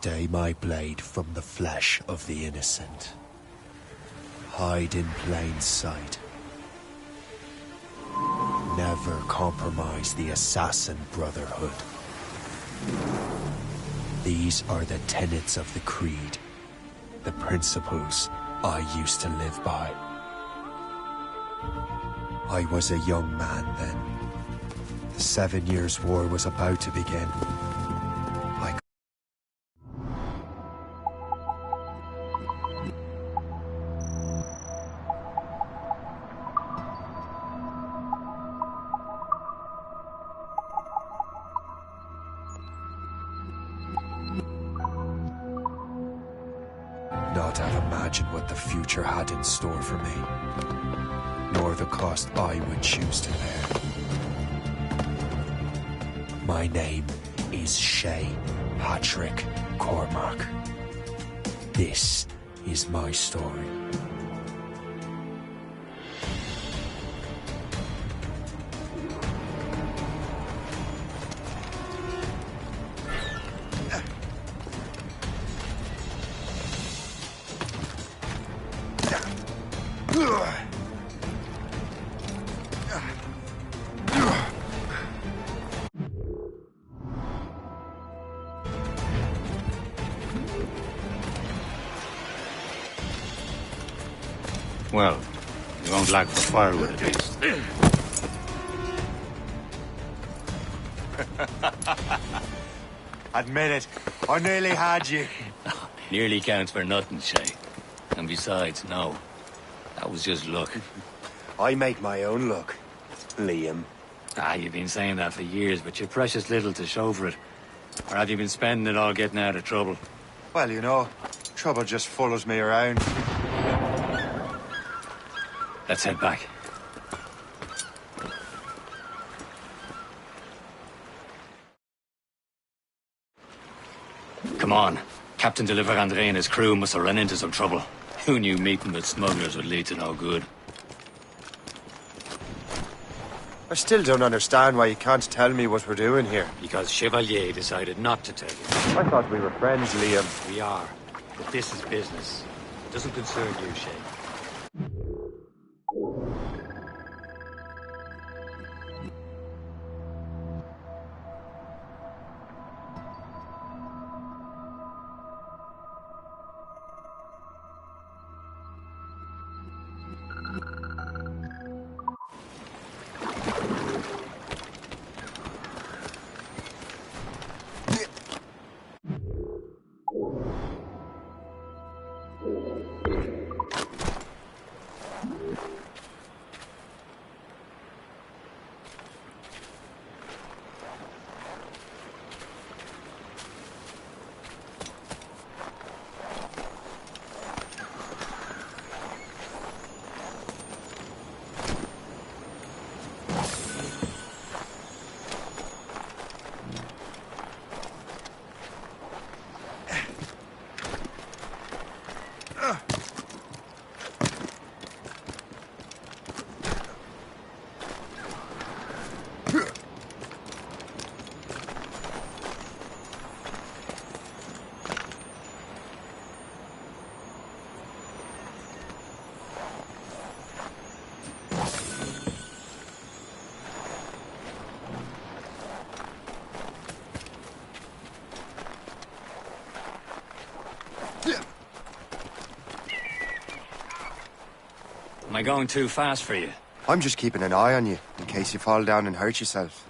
Stay my blade from the flesh of the innocent. Hide in plain sight. Never compromise the Assassin Brotherhood. These are the tenets of the Creed, the principles I used to live by. I was a young man then. The 7 Years' War was about to begin. Not have imagined what the future had in store for me, nor the cost I would choose to bear. My name is Shay Patrick Cormac. This is my story. Well, you won't lack for firewood at least. Admit it, I nearly had you. Nearly counts for nothing, Shay. And besides, no. That was just luck. I make my own luck, Liam. You've been saying that for years, but you're precious little to show for it. Or have you been spending it all getting out of trouble? Well, you know, trouble just follows me around. Let's head back. Come on. Captain de Liverandre and his crew must have run into some trouble. Who knew meeting with smugglers would lead to no good? I still don't understand why you can't tell me what we're doing here. Because Chevalier decided not to tell you. I thought we were friends, Liam. We are. But this is business. It doesn't concern you, Shay. Am I going too fast for you? I'm just keeping an eye on you, in case you fall down and hurt yourself.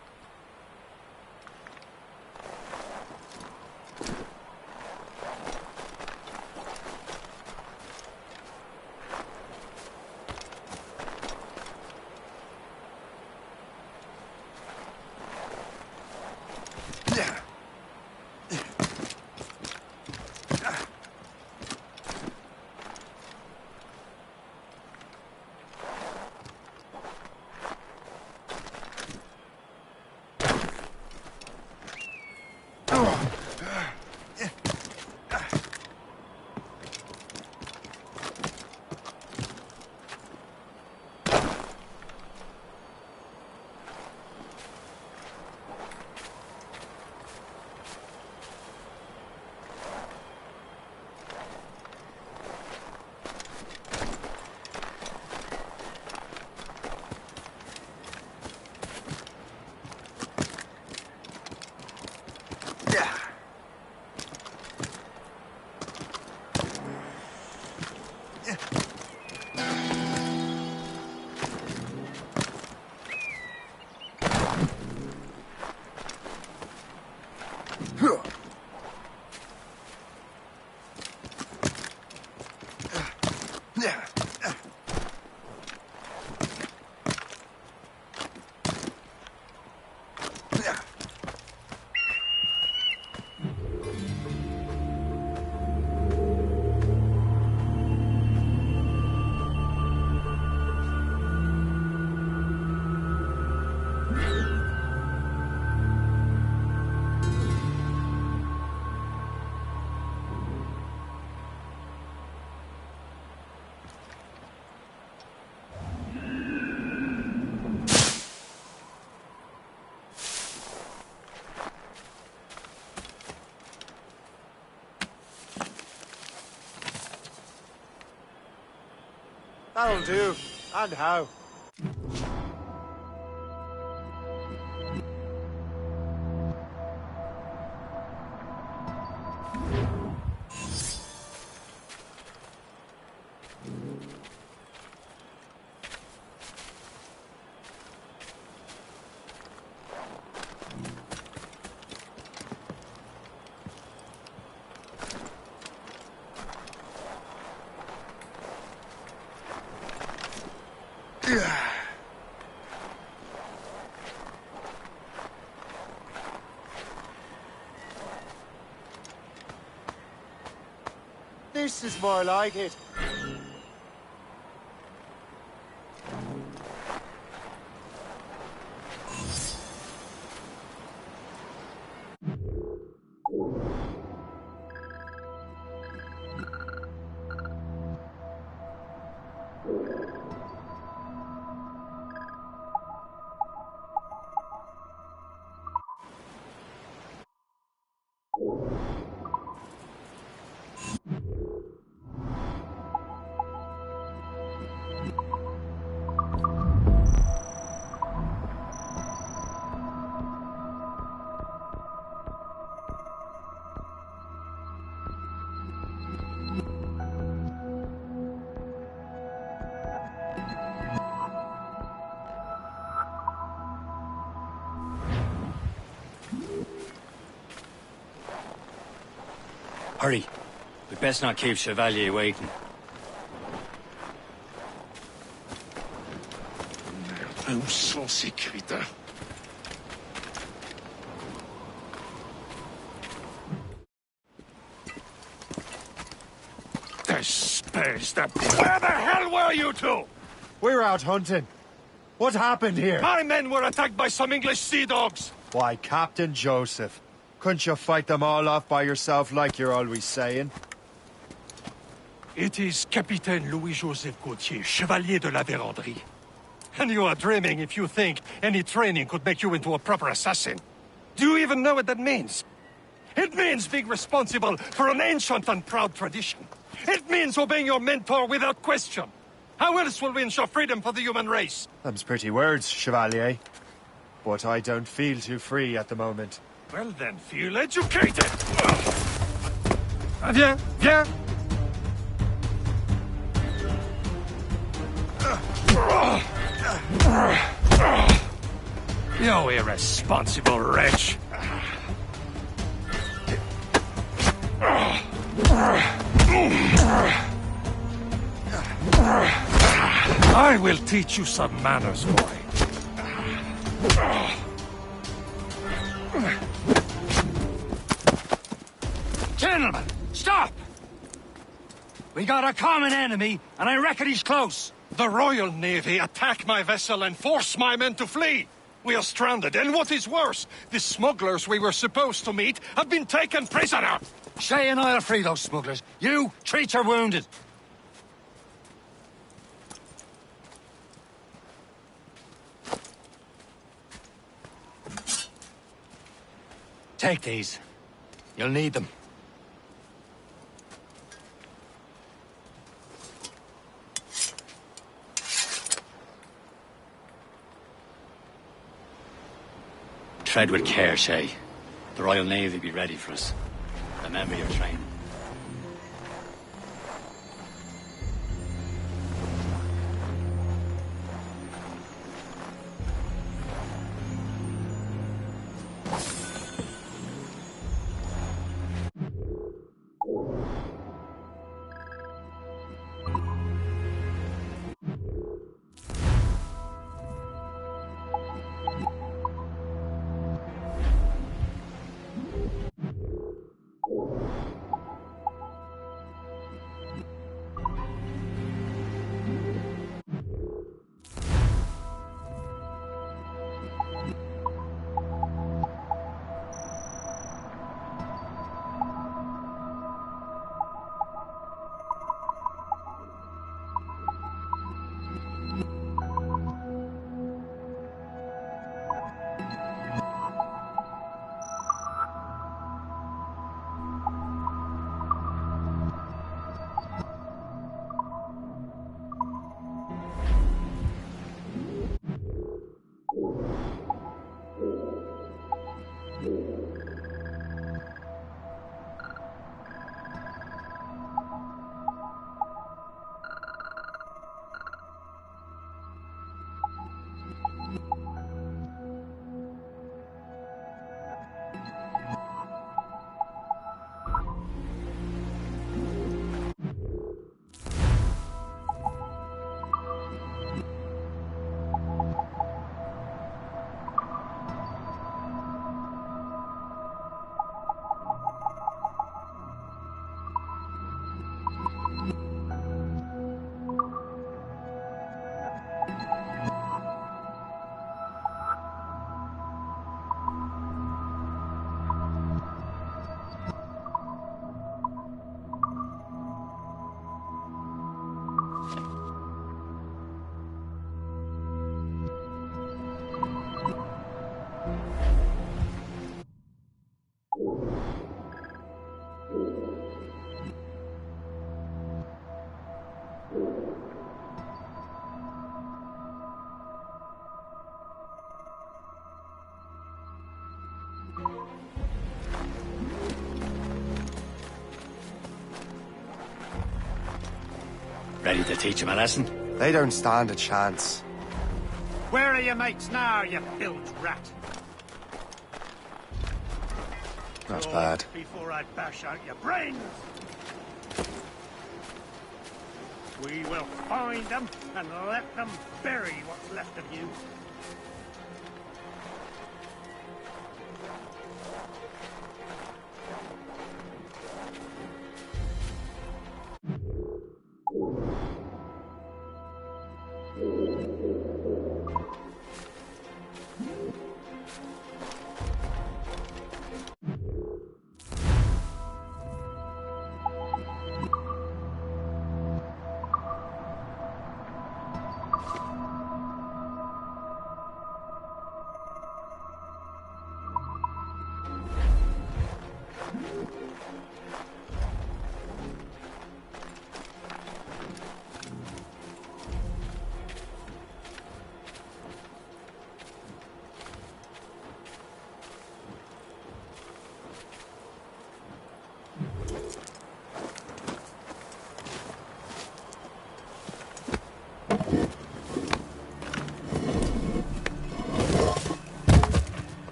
That'll do. And how? This is more like it. Hurry. We'd best not keep Chevalier waiting. Où sont ces crétins? Espèce de... Where the hell were you two? We're out hunting. What happened here? My men were attacked by some English sea dogs. Why, Captain Joseph. Couldn't you fight them all off by yourself like you're always saying? It is Capitaine Louis-Joseph Gauthier, Chevalier de la Vérendrye. And you are dreaming if you think any training could make you into a proper assassin. Do you even know what that means? It means being responsible for an ancient and proud tradition. It means obeying your mentor without question. How else will we ensure freedom for the human race? Them's pretty words, Chevalier. But I don't feel too free at the moment. Well then, feel educated! Viens, viens! You irresponsible wretch! I will teach you some manners, boy. Gentlemen, stop! We got a common enemy, and I reckon he's close. The Royal Navy attack my vessel and force my men to flee. We are stranded, and what is worse, the smugglers we were supposed to meet have been taken prisoner. Shay and I'll free those smugglers. You, treat your wounded. Take these. You'll need them. Tread with care, Shay. The Royal Navy be ready for us. Remember your training. Ready to teach him a lesson? They don't stand a chance. Where are your mates now, you bilge rat? Not bad. Before I bash out your brains! We will find them and let them bury what's left of you.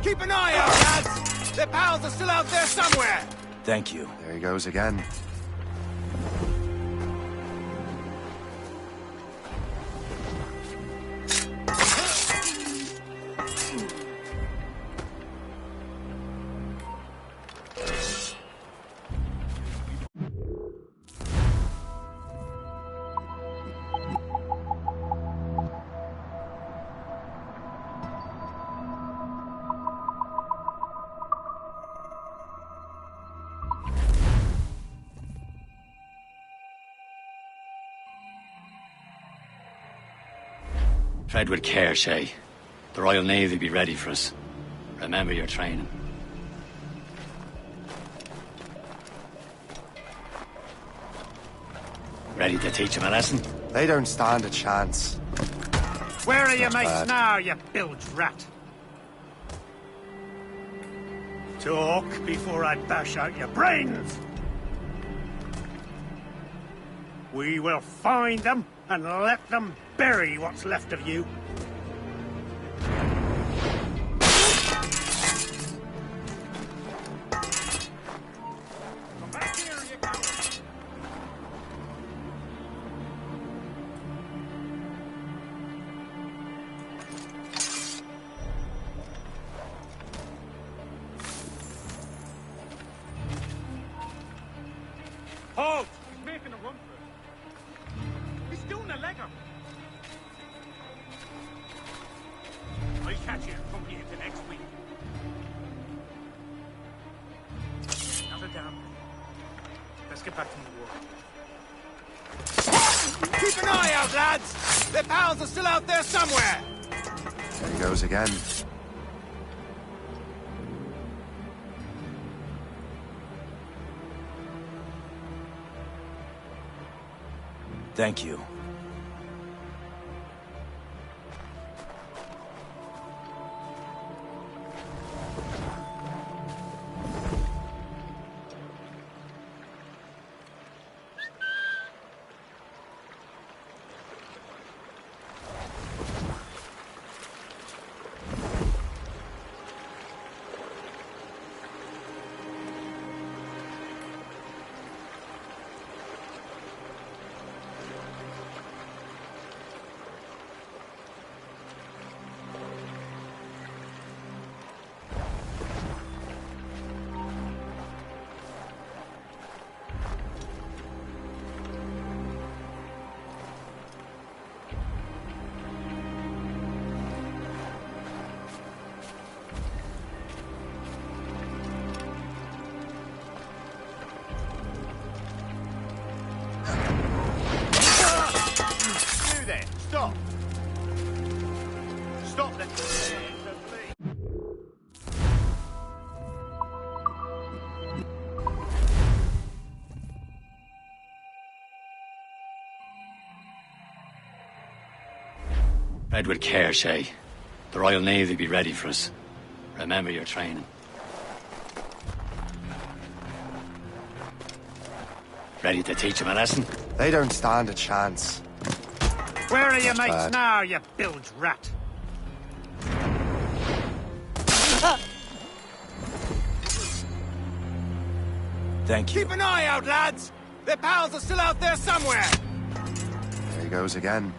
Keep an eye out, lads! Their pals are still out there somewhere! Thank you. There he goes again. Tread with care, Shay. The Royal Navy be ready for us. Remember your training. Ready to teach him a lesson? They don't stand a chance. Where are your Not mates bad. now, you bilge rat? Talk before I bash out your brains! We will find them and let them bury what's left of you. Come back here, you coward! Halt! He's making a run for it. He's doing a legger. I'll catch you and come here the next week. Not a damn thing. Let's get back to the war. Keep an eye out, lads! Their pals are still out there somewhere! There he goes again. Thank you. Stop! Stop that! Tread with care, Shay. The Royal Navy be ready for us. Remember your training. Ready to teach him a lesson? They don't stand a chance. Where are your That's mates bad. now, you bilge rat? Thank you. Keep an eye out, lads! Their pals are still out there somewhere! There he goes again.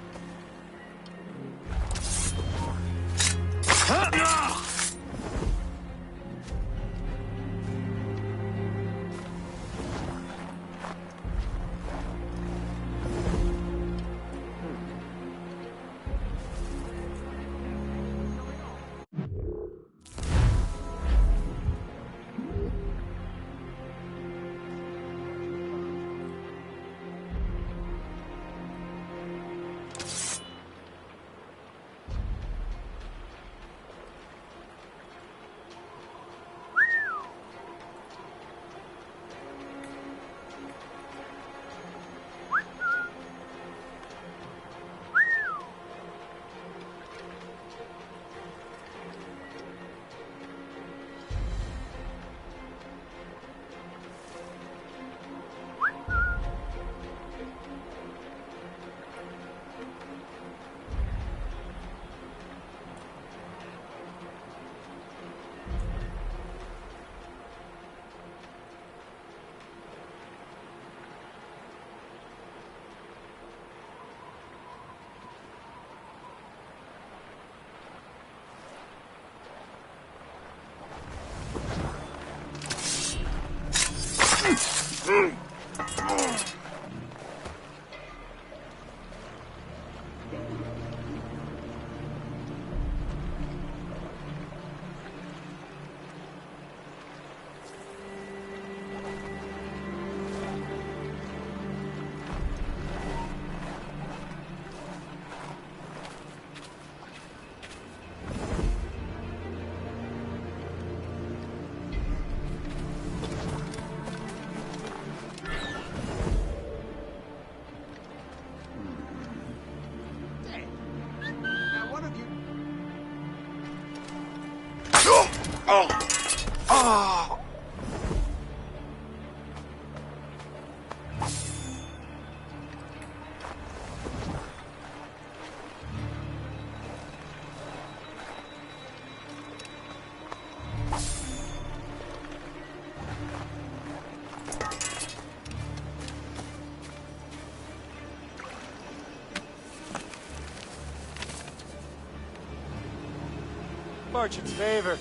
Merchant's favor.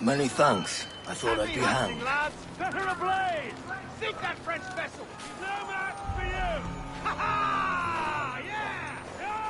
Many thanks. I thought I'd be hanged. Lads, set her ablaze! Sink that French vessel! No match for you! Ha ha! Yeah! Yeah!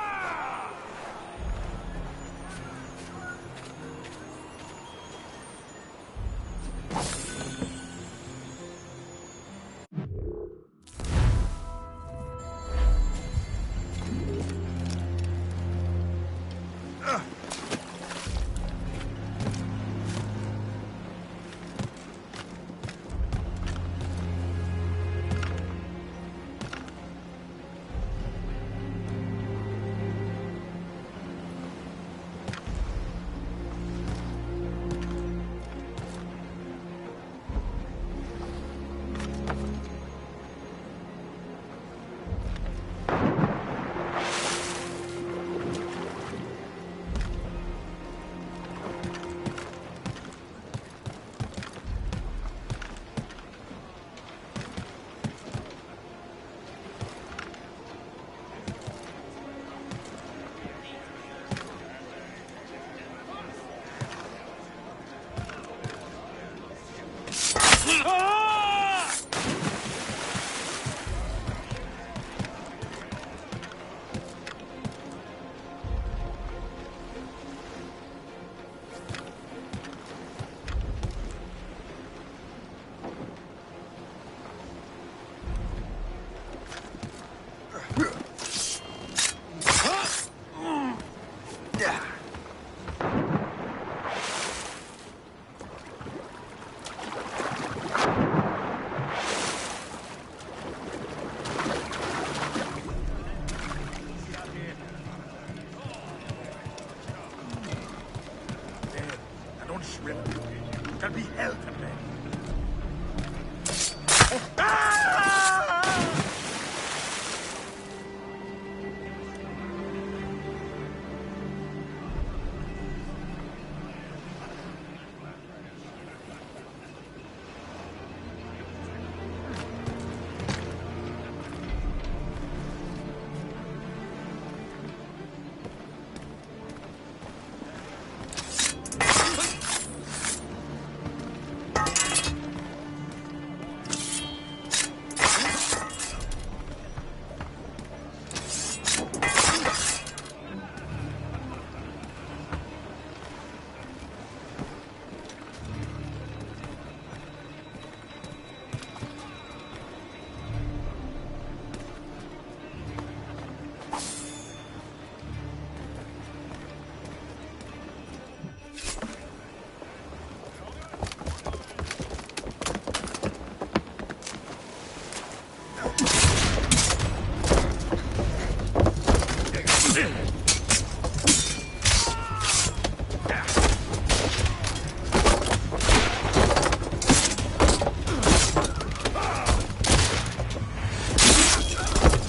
Shall be hell to pay.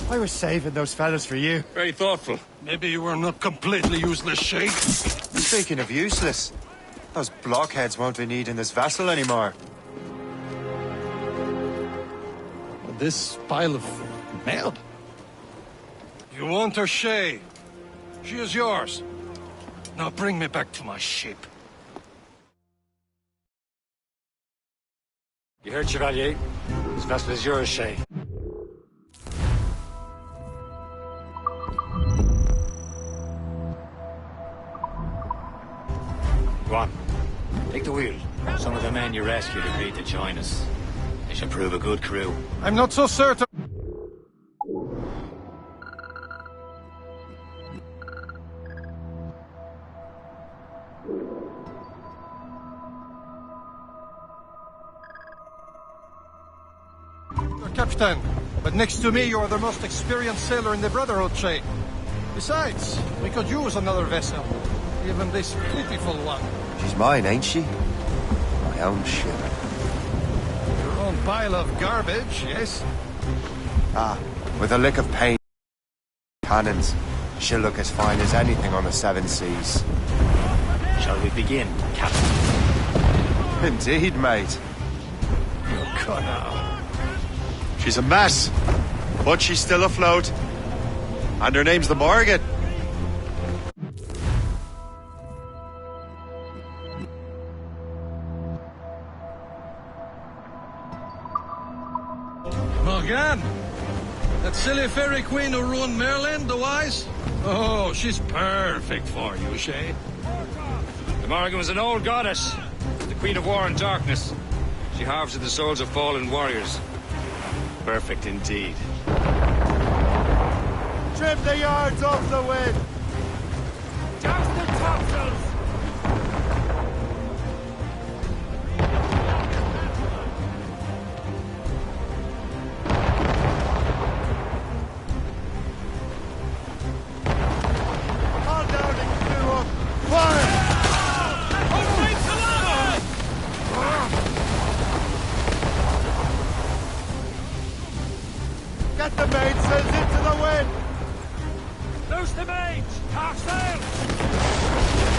I was saving those fellas for you. Very thoughtful. Maybe you were not completely useless, Shay. Speaking of useless, those blockheads won't be needing this vessel anymore. This pile of mail? You want her, Shay? She is yours. Now bring me back to my ship. You heard, Chevalier? This vessel is yours, Shay. Go on. Take the wheel. Some of the men you rescued agreed to join us. They should prove a good crew. I'm not so certain. Captain, but next to me you are the most experienced sailor in the Brotherhood chain. Besides, we could use another vessel. Even this pitiful one. She's mine, ain't she? My own ship. Your own pile of garbage, yes? Ah, with a lick of paint. Cannons. She'll look as fine as anything on the seven seas. Shall we begin, Captain? Indeed, mate. God, now. She's a mess, but she's still afloat. And her name's the Morgan. Morgan! That silly fairy queen who ruined Merlin, the wise? Oh, she's perfect for you, Shay. The Morrigan was an old goddess, the queen of war and darkness. She harvested the souls of fallen warriors. Perfect indeed. Trim the yards off the wind. Douse the topsails! All down and crew up. Fire! Get the mainsails into the wind! Loose the mains! Half sail!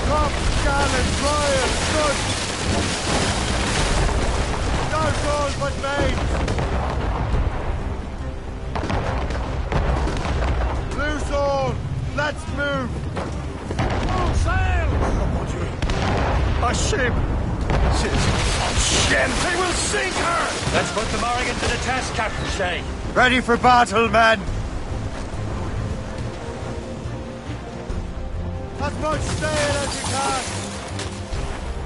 Top, gallant, royal, good! No goals but mains! Loose all! Let's move! Full sail! A ship! Shit! They will sink her! Let's put the Morrigan to the test, Captain Shay. Ready for battle, men! As much sail as you can!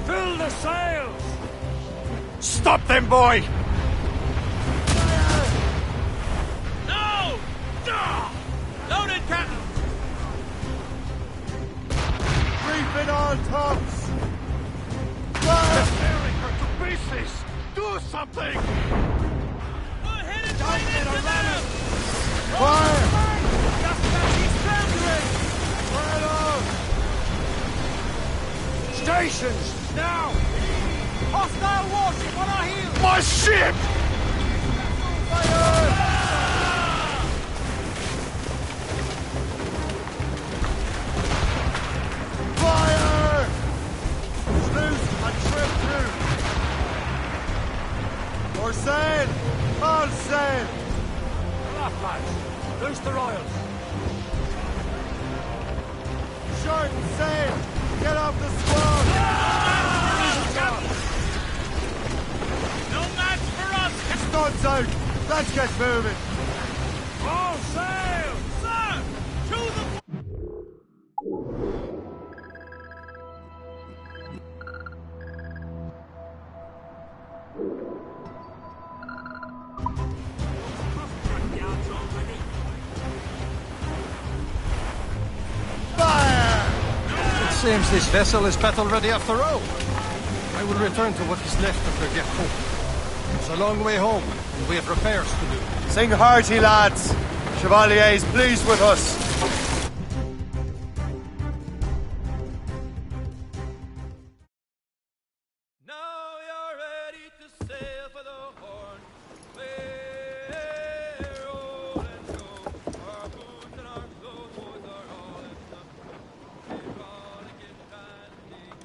Fill the sails! Stop them, boy! No! No! Loaded, Captain! Reefing all tops! They're Fire! tearing her to pieces! Do something! We're headed right into them! Fire! Just as he's foundering! Fire on! Stations! Now! Hostile warship on our heels! My ship! Fire! Fire! Sluice and trim through! More sail! All sail! Aloft, lads! Loose the royals! Short sail! Get off the squall! No match for us! Studs out! Let's get moving! All sail! Sir! To the... Fire! It seems this vessel is battle ready after all. I will return to what is left of the Gerfaut. It's a long way home, and we have repairs to do. Sing hearty, lads! Chevalier's pleased with us! Now you're ready to sail for the Horn. We're rolling show. Our boots and our clothes are all in the... We're gonna get handy and...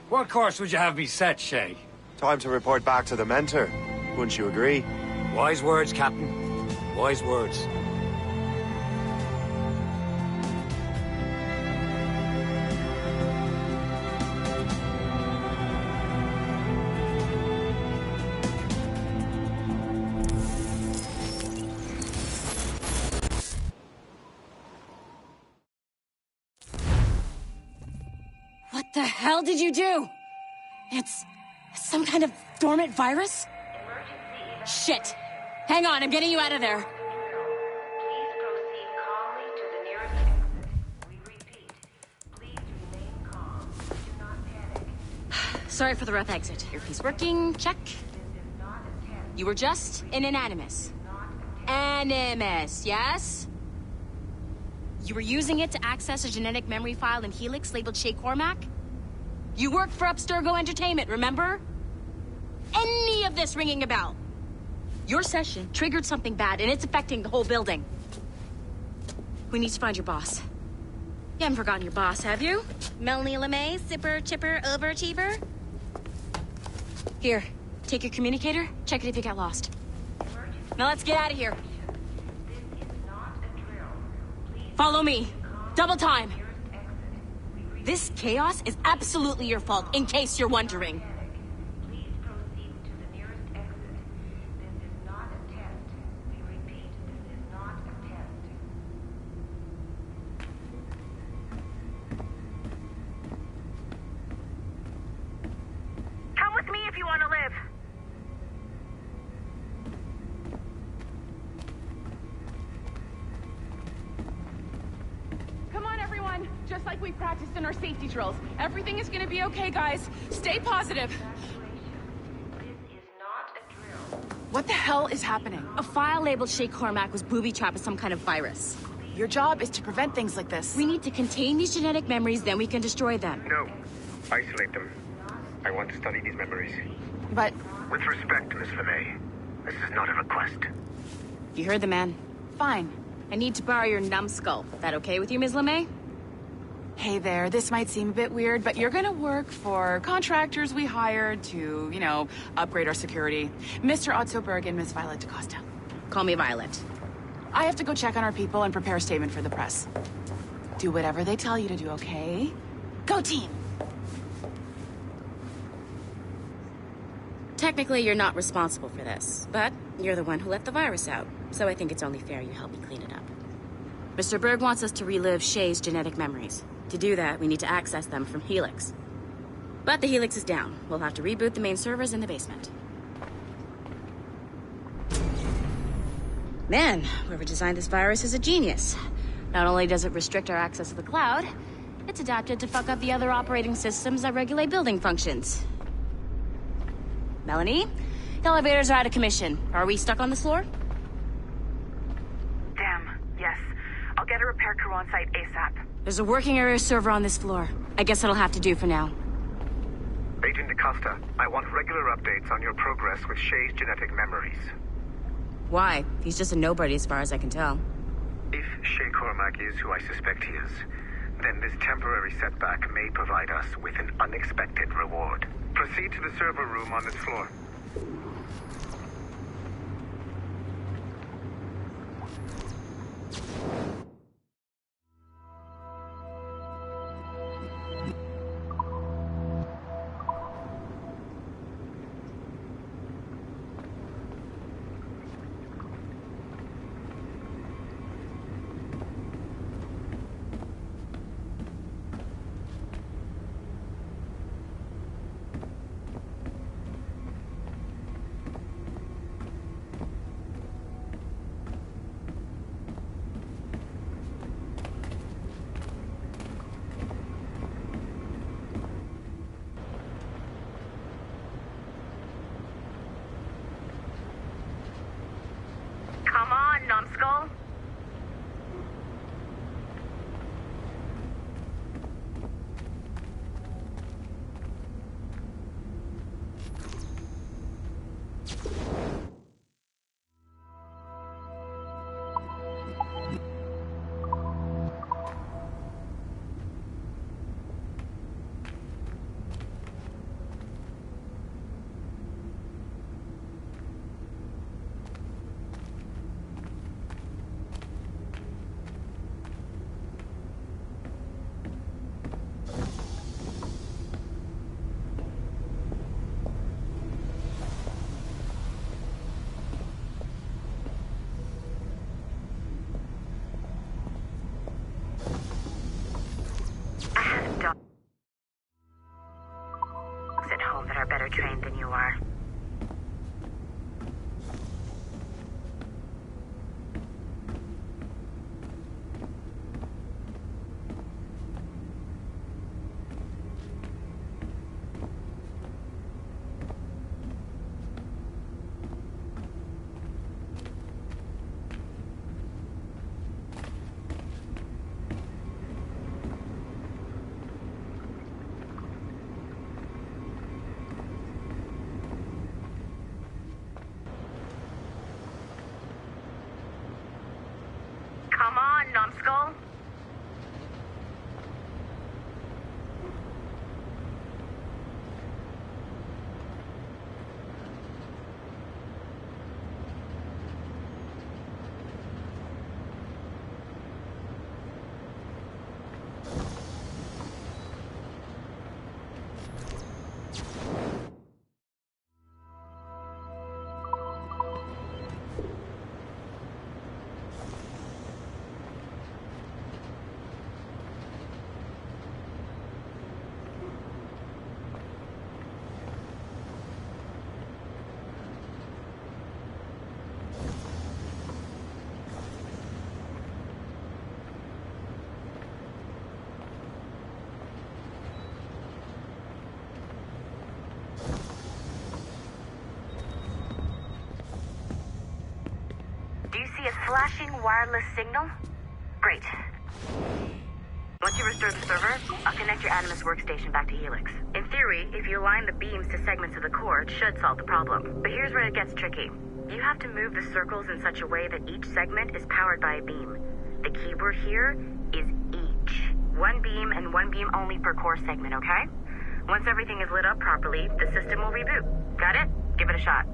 What course would you have me set, Shay? Time to report back to the mentor. Wouldn't you agree? Wise words, Captain. Wise words. What The hell did you do? It's some kind of dormant virus? Shit! Hang on, I'm getting you out of there. Please proceed calmly to the nearest exit. We repeat, please remain calm. Do not panic. Sorry for the rough exit. Earpiece working, check. This is not a test. You were just in an Animus. Animus, yes? You were using it to access a genetic memory file in Helix labeled Shay Cormac? You worked for Abstergo Entertainment, remember? Any of this ringing a bell? Your session triggered something bad, and it's affecting the whole building. We need to find your boss. You haven't forgotten your boss, have you? Melanie LeMay, sipper, chipper, overachiever? Here, take your communicator, check it if you get lost. Now let's get out of here. This is not a drill. Please Follow me. Double time. nearest exit. We repeat, This chaos is absolutely your fault, in case you're wondering. please proceed to the nearest exit. This is not a test. We repeat, this is not a test. Come with me if you want to live. Come on, everyone. Just like we practiced in our safety drills. Everything is gonna be okay, guys. Stay positive. This is not a drill. What the hell is happening? A file labeled Shay Cormac was booby-trapped with some kind of virus. Your job is to prevent things like this. We need to contain these genetic memories, then we can destroy them. No. Isolate them. I want to study these memories. But With respect, Miss LeMay, this is not a request. You heard the man. fine. I need to borrow your numbskull. That okay with you, Ms. LeMay? Hey there, this might seem a bit weird, but you're gonna work for contractors we hired to, you know, upgrade our security. Mr. Otto Berg and Miss Violet DaCosta. Call me Violet. I have to go check on our people and prepare a statement for the press. Do whatever they tell you to do, okay? Go team! Technically, you're not responsible for this, but you're the one who let the virus out, so I think it's only fair you help me clean it up. Mr. Berg wants us to relive Shay's genetic memories. To do that, we need to access them from Helix. But the Helix is down. We'll have to reboot the main servers in the basement. Man, whoever designed this virus is a genius. Not only does it restrict our access to the cloud, it's adapted to fuck up the other operating systems that regulate building functions. Melanie? The elevators are out of commission. Are we stuck on this floor? Damn, yes. I'll get a repair crew on site ASAP. There's a working area server on this floor. I guess that'll have to do for now. Agent DaCosta, I want regular updates on your progress with Shay's genetic memories. Why? He's just a nobody as far as I can tell. If Shay Cormac is who I suspect he is, then this temporary setback may provide us with an unexpected reward. Proceed to the server room on this floor. trained than you are. Come on, numbskull. Do you see a flashing wireless signal? Great. Once you restore the server, I'll connect your Animus workstation back to Helix. In theory, if you align the beams to segments of the core, it should solve the problem. But here's where it gets tricky. You have to move the circles in such a way that each segment is powered by a beam. The keyword here is each. One beam and one beam only per core segment, okay? Once everything is lit up properly, the system will reboot. Got it? Give it a shot.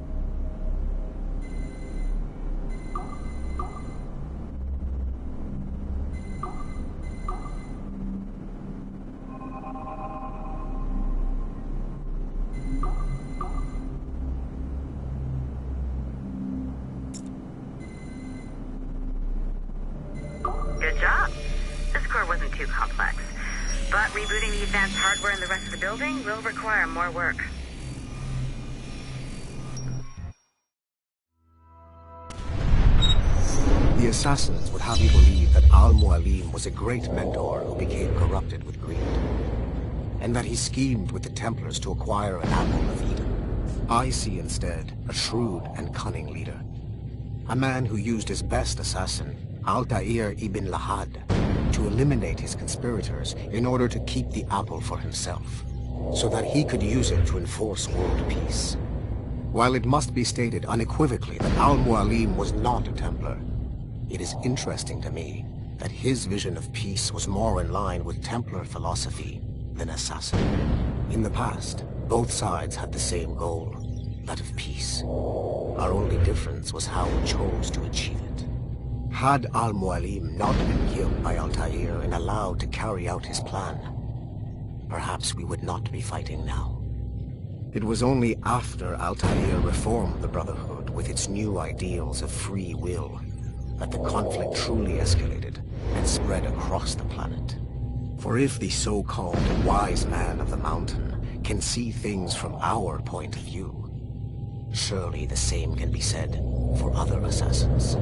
Good job. This core wasn't too complex. But rebooting the advanced hardware in the rest of the building will require more work. The assassins would have you believe that Al-Mualim was a great mentor who became corrupted with greed, and that he schemed with the Templars to acquire an apple of Eden. I see instead a shrewd and cunning leader, a man who used his best assassin, Altair ibn Lahad, to eliminate his conspirators in order to keep the apple for himself, so that he could use it to enforce world peace. While it must be stated unequivocally that Al-Mualim was not a Templar, it is interesting to me that his vision of peace was more in line with Templar philosophy than assassin. In the past, both sides had the same goal, that of peace. Our only difference was how we chose to achieve it. Had Al-Mualim not been killed by Altair and allowed to carry out his plan, perhaps we would not be fighting now. It was only after Altair reformed the Brotherhood with its new ideals of free will that the conflict truly escalated and spread across the planet. For if the so-called wise man of the mountain can see things from our point of view, surely the same can be said for other assassins.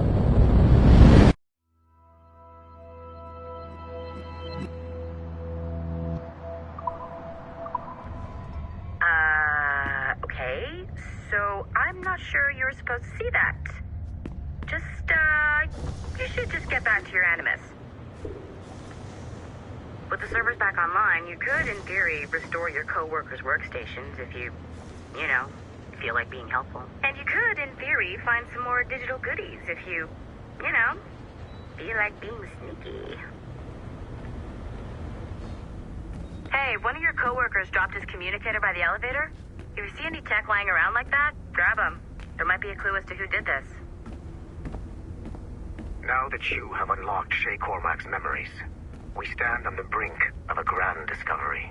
Okay, so I'm not sure you were supposed to see that. You should just get back to your Animus. With the servers back online, you could, in theory, restore your co-workers' workstations if you feel like being helpful. And you could, in theory, find some more digital goodies if you feel like being sneaky. Hey, one of your co-workers dropped his communicator by the elevator. If you see any tech lying around like that, grab them. There might be a clue as to who did this. Now that you have unlocked Shay Cormac's memories, we stand on the brink of a grand discovery.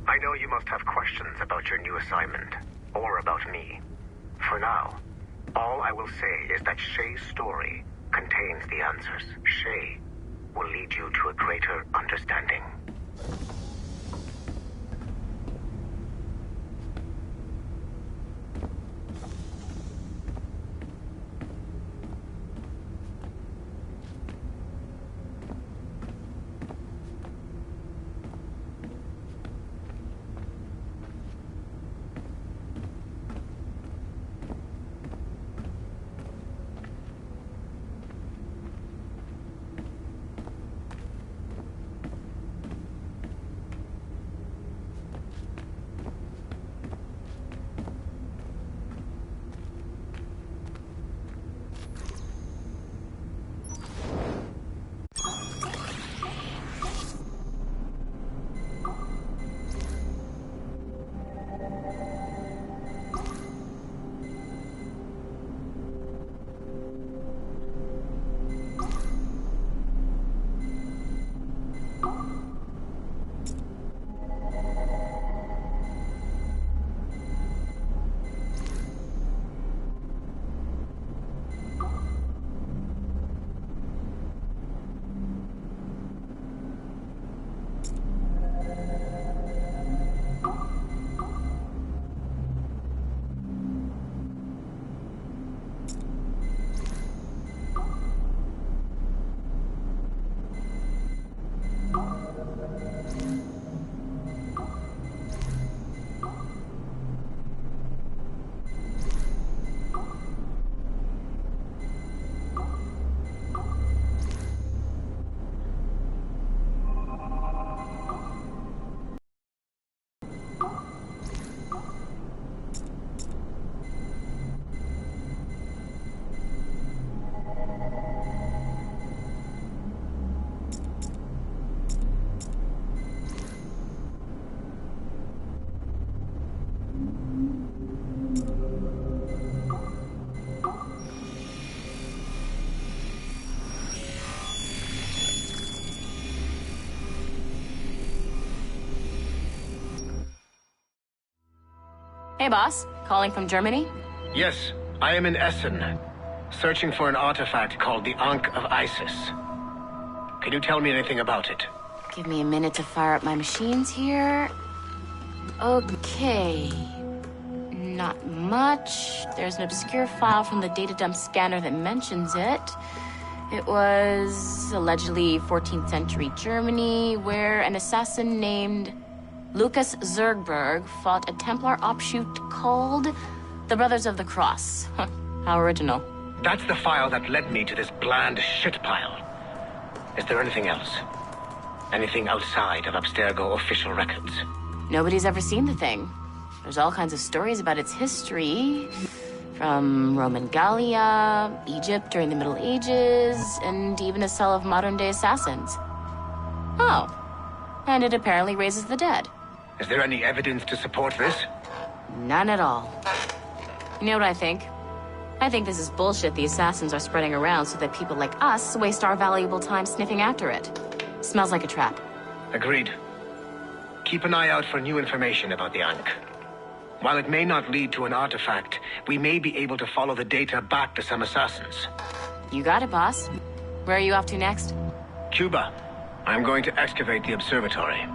I know you must have questions about your new assignment, or about me. For now, all I will say is that Shay's story contains the answers. Shay will lead you to a greater understanding. Hey, boss. Calling from Germany? Yes, I am in Essen, searching for an artifact called the Ankh of Isis. Can you tell me anything about it? Give me a minute to fire up my machines here. Okay. Not much. There's an obscure file from the data dump scanner that mentions it. It was allegedly 14th century Germany, where an assassin named Lucas Zergberg fought a Templar offshoot called the Brothers of the Cross. Huh, how original. That's the file that led me to this bland shit pile. Is there anything else? Anything outside of Abstergo official records? Nobody's ever seen the thing. There's all kinds of stories about its history. From Roman Gallia, Egypt during the Middle Ages, and even a cell of modern-day assassins. Oh. And it apparently raises the dead. Is there any evidence to support this? None at all. You know what I think? I think this is bullshit the assassins are spreading around so that people like us waste our valuable time sniffing after it. Smells like a trap. Agreed. Keep an eye out for new information about the Ankh. While it may not lead to an artifact, we may be able to follow the data back to some assassins. You got it, boss. Where are you off to next? Cuba. I'm going to excavate the observatory.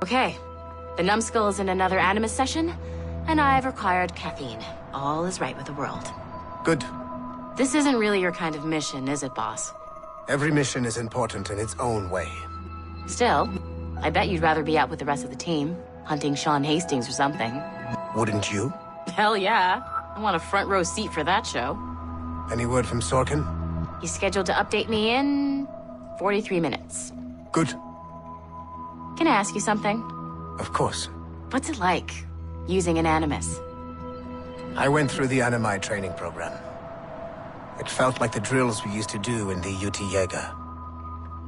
Okay. The numbskull is in another Animus session, and I've required caffeine. All is right with the world. Good. This isn't really your kind of mission, is it, boss? Every mission is important in its own way. Still, I bet you'd rather be out with the rest of the team, hunting Sean Hastings or something. Wouldn't you? Hell yeah. I want a front row seat for that show. Any word from Sorkin? He's scheduled to update me in 43 minutes. Good. Can I ask you something? Of course. What's it like, using an Animus? I went through the Animi training program. It felt like the drills we used to do in the UT Jaeger.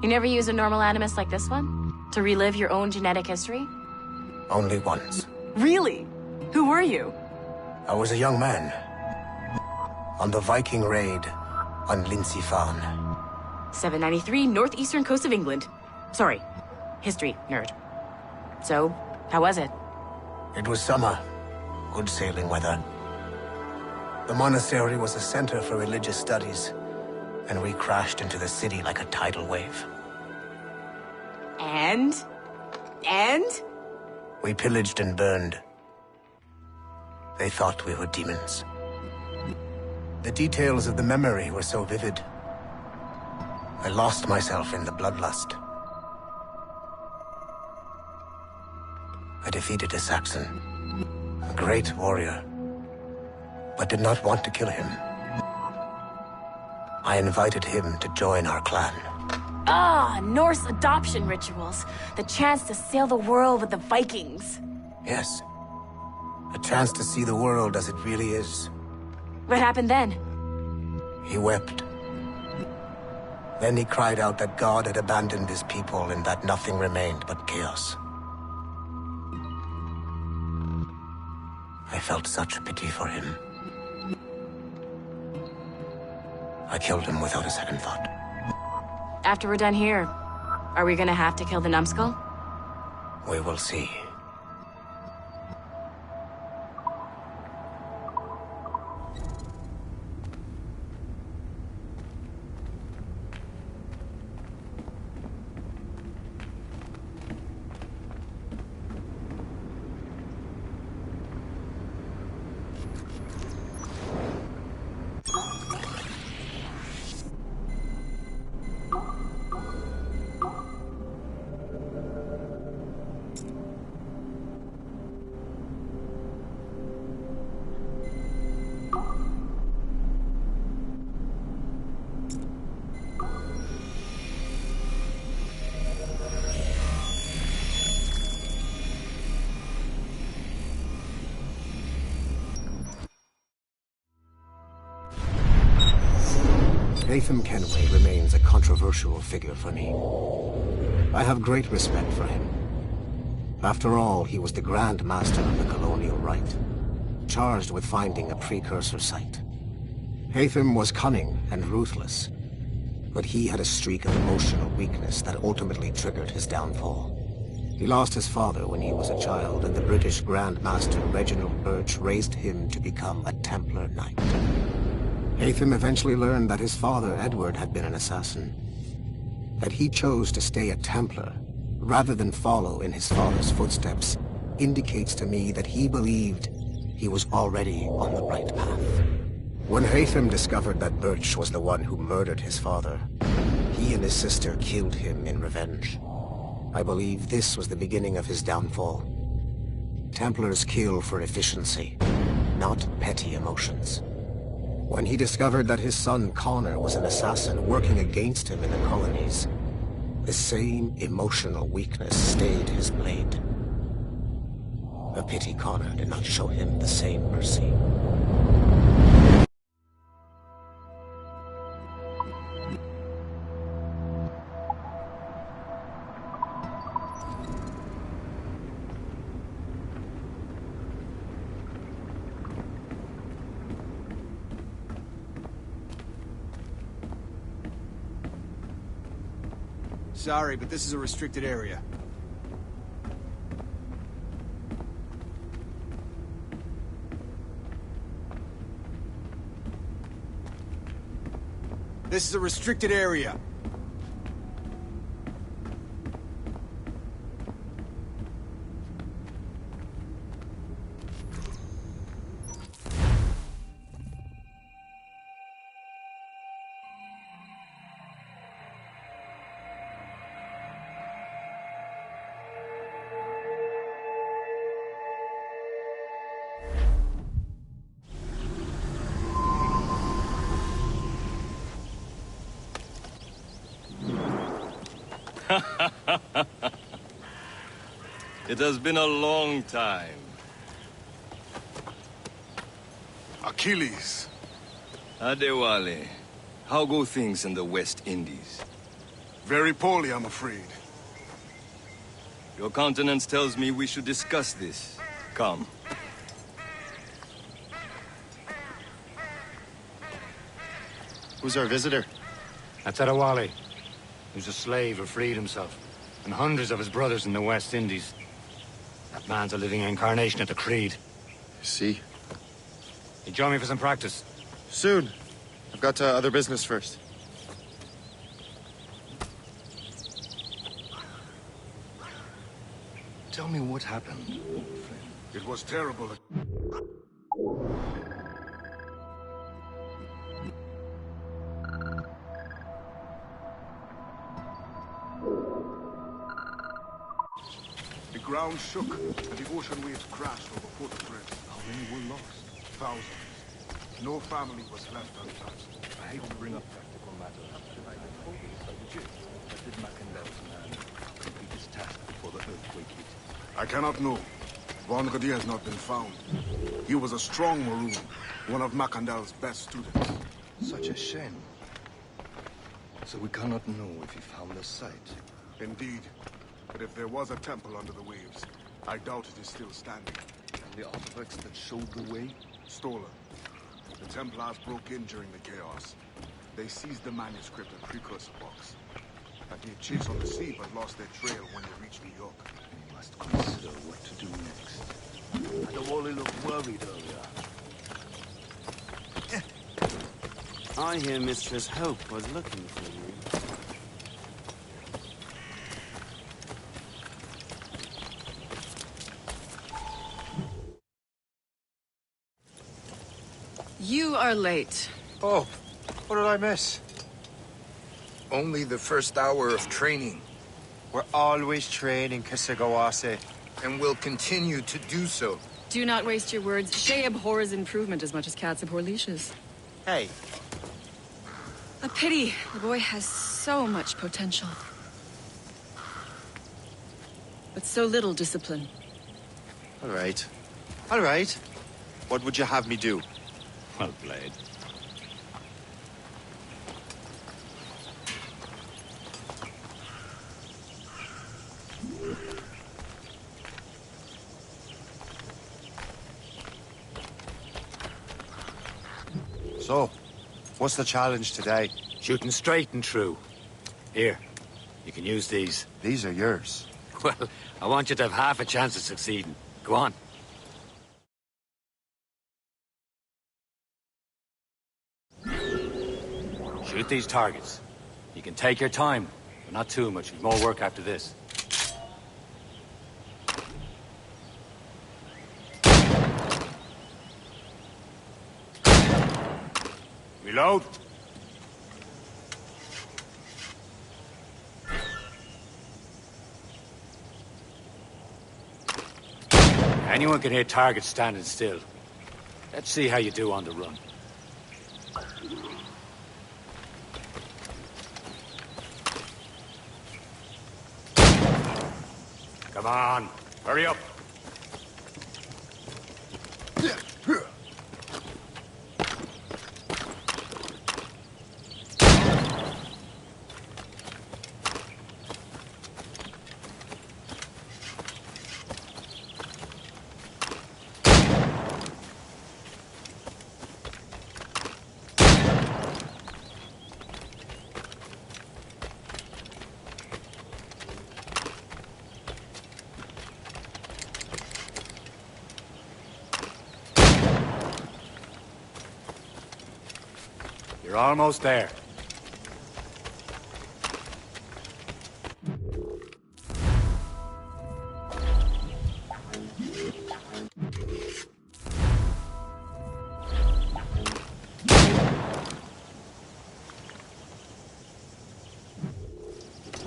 You never use a normal Animus like this one? To relive your own genetic history? Only once. Really? Who were you? I was a young man. On the Viking raid on Lindsey Farn. 793, northeastern coast of England. Sorry, history nerd. So, how was it? It was summer. Good sailing weather. The monastery was a center for religious studies, and we crashed into the city like a tidal wave. And? We pillaged and burned. They thought we were demons. The details of the memory were so vivid. I lost myself in the bloodlust. I defeated a Saxon, a great warrior, but did not want to kill him. I invited him to join our clan. Ah, Norse adoption rituals. The chance to sail the world with the Vikings. Yes. A chance to see the world as it really is. What happened then? He wept. Then he cried out that God had abandoned his people and that nothing remained but chaos. I felt such pity for him. I killed him without a second thought. After we're done here, are we gonna have to kill the numbskull? We will see. Haytham Kenway remains a controversial figure for me. I have great respect for him. After all, he was the Grand Master of the Colonial Rite, charged with finding a precursor site. Haytham was cunning and ruthless, but he had a streak of emotional weakness that ultimately triggered his downfall. He lost his father when he was a child, and the British Grand Master Reginald Birch raised him to become a Templar Knight. Haytham eventually learned that his father, Edward, had been an assassin. That he chose to stay a Templar, rather than follow in his father's footsteps, indicates to me that he believed he was already on the right path. When Haytham discovered that Birch was the one who murdered his father, he and his sister killed him in revenge. I believe this was the beginning of his downfall. Templars kill for efficiency, not petty emotions. When he discovered that his son Connor was an assassin working against him in the colonies, the same emotional weakness stayed his blade. A pity Connor did not show him the same mercy. Sorry, but this is a restricted area. This is a restricted area. It has been a long time. Achilles. Adewale, how go things in the West Indies? Very poorly, I'm afraid. Your countenance tells me we should discuss this. Come. Who's our visitor? That's Adewale. Who's a slave who freed himself. And hundreds of his brothers in the West Indies. That man's a living incarnation of the Creed. See? You join me for some practice? Soon. I've got other business first. Tell me what happened, old friend. It was terrible. The ground shook, and the ocean waves crashed over Port-au-Prince. How many were lost? Thousands. No family was left untouched. I hate to bring up practical matters, but I told you so legit. But did Macandal's man complete his task before the earthquake hit? I cannot know. Vonredier has not been found. He was a strong Maroon, one of Macandal's best students. Such a shame. So we cannot know if he found the site. Indeed. But if there was a temple under the waves, I doubt it is still standing. And the artifacts that showed the way? Stolen. The Templars broke in during the chaos. They seized the manuscript and precursor box. I gave chase on the sea, but lost their trail when they reached New York. We must consider what to do next. Adewale looked worried earlier. I hear Mistress Hope was looking for you. You are late. Oh, what did I miss? Only the first hour of training. We're always training, Kisagawase. And will continue to do so. Do not waste your words. Shay abhors improvement as much as cats abhor leashes. Hey. A pity. The boy has so much potential. But so little discipline. All right. All right. What would you have me do? Well played. So, what's the challenge today? Shooting straight and true. Here, you can use these. These are yours. Well, I want you to have half a chance of succeeding. Go on. Shoot these targets. You can take your time, but not too much. There's more work after this. Reload. Anyone can hit targets standing still. Let's see how you do on the run. Come on, hurry up. You're almost there.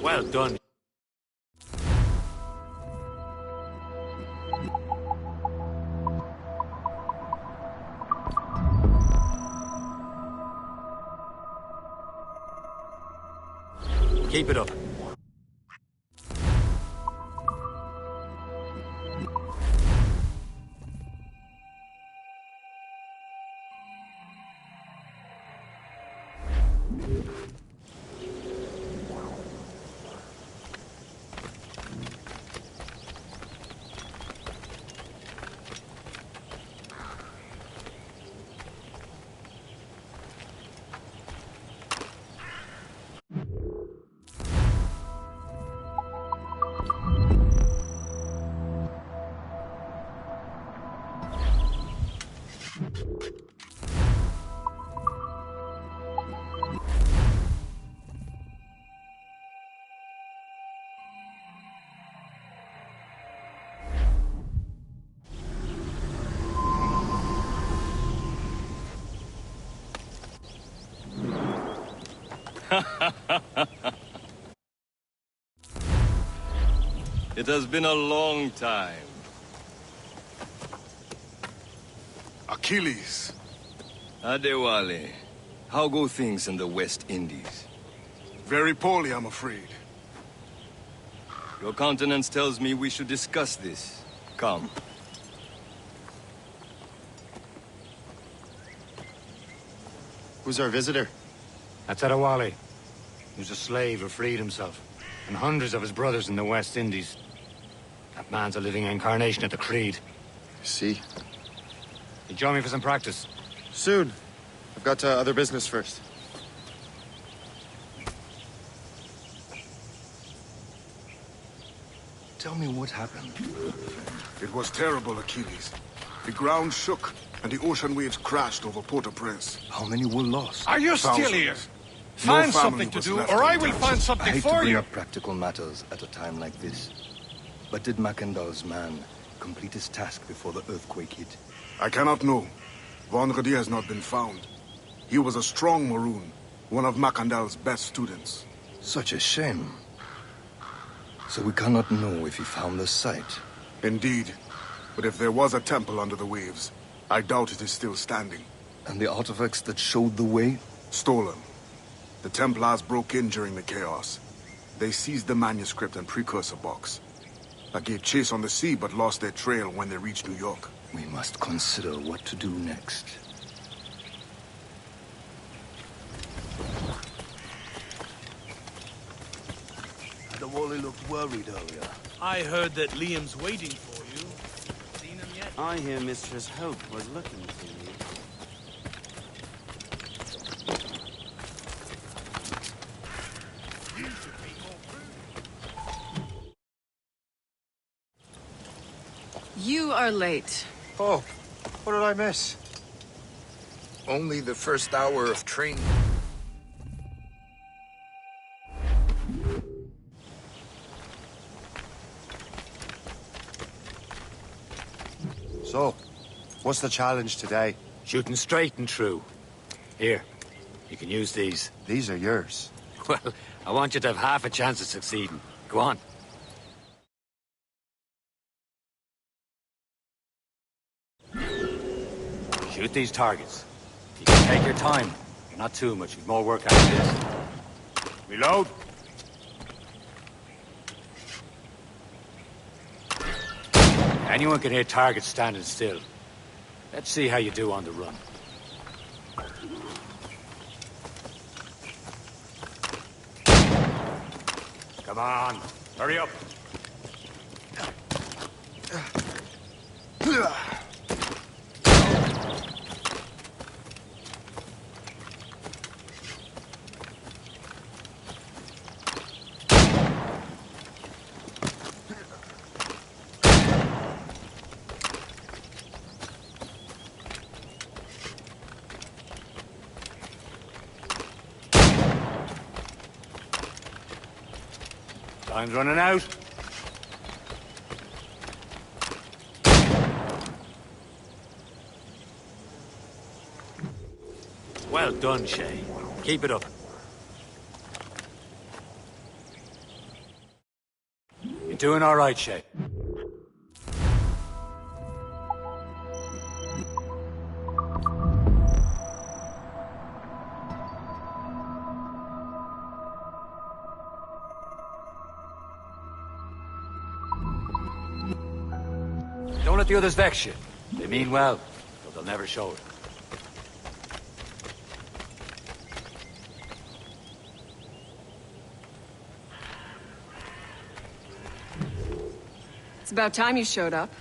Well done. Keep it up. It has been a long time. Achilles. Adewale, how go things in the West Indies? Very poorly, I'm afraid. Your countenance tells me we should discuss this. Come. Who's our visitor? That's Adewale. He was a slave who freed himself, and hundreds of his brothers in the West Indies. That man's a living incarnation of the Creed. See? You join me for some practice? Soon. I've got other business first. Tell me what happened. It was terrible, Achilles. The ground shook, and the ocean waves crashed over Port-au-Prince. How many were lost? Are you still here? Find something to do, or I will find I something hate to for bring you. up practical matters at a time like this. But did Mackandal's man complete his task before the earthquake hit? I cannot know. Vonredi has not been found. He was a strong Maroon, one of Mackandal's best students. Such a shame. So we cannot know if he found the site. Indeed. But if there was a temple under the waves, I doubt it is still standing. And the artifacts that showed the way? Stolen. The Templars broke in during the chaos. They seized the manuscript and precursor box. I gave chase on the sea, but lost their trail when they reached New York. We must consider what to do next. Adewale looked worried earlier. I heard that Liam's waiting for you. Seen him yet? I hear Mistress Hope was looking for you. You are late. Oh, what did I miss? Only the first hour of training. So, what's the challenge today? Shooting straight and true. Here, you can use these. These are yours. Well, I want you to have half a chance of succeeding. Go on. Shoot these targets. You can take your time. Not too much. More work after this. Reload. Anyone can hit targets standing still. Let's see how you do on the run. Come on. Hurry up. Time's running out. Well done, Shay. Keep it up. You're doing all right, Shay. Don't let the others vex you. They mean well, but they'll never show it. It's about time you showed up.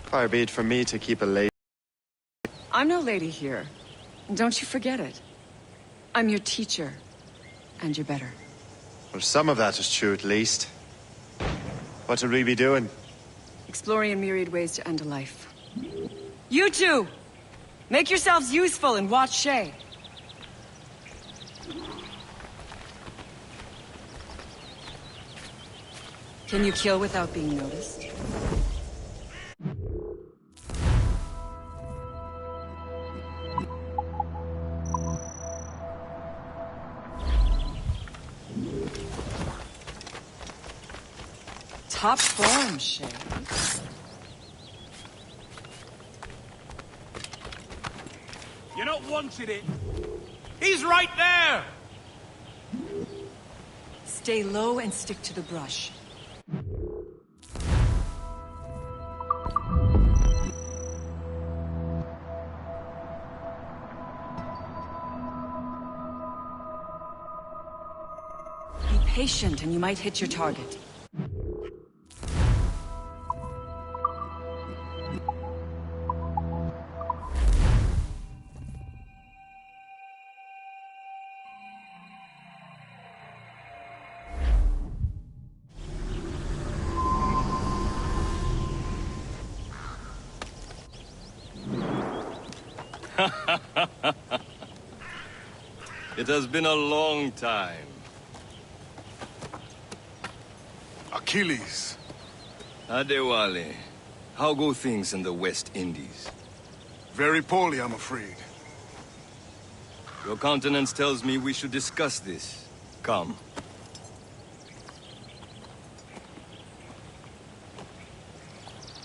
Far be it from me to keep a lady. I'm no lady here. And don't you forget it. I'm your teacher. And you're better. Well, some of that is true, at least. What will we be doing? Exploring a myriad ways to end a life. You two! Make yourselves useful and watch Shay. Can you kill without being noticed? Top form, Shay. You're not wanted it. He's right there! Stay low and stick to the brush. Be patient and you might hit your target. It has been a long time. Achilles. Adewale, how go things in the West Indies? Very poorly, I'm afraid. Your countenance tells me we should discuss this. Come.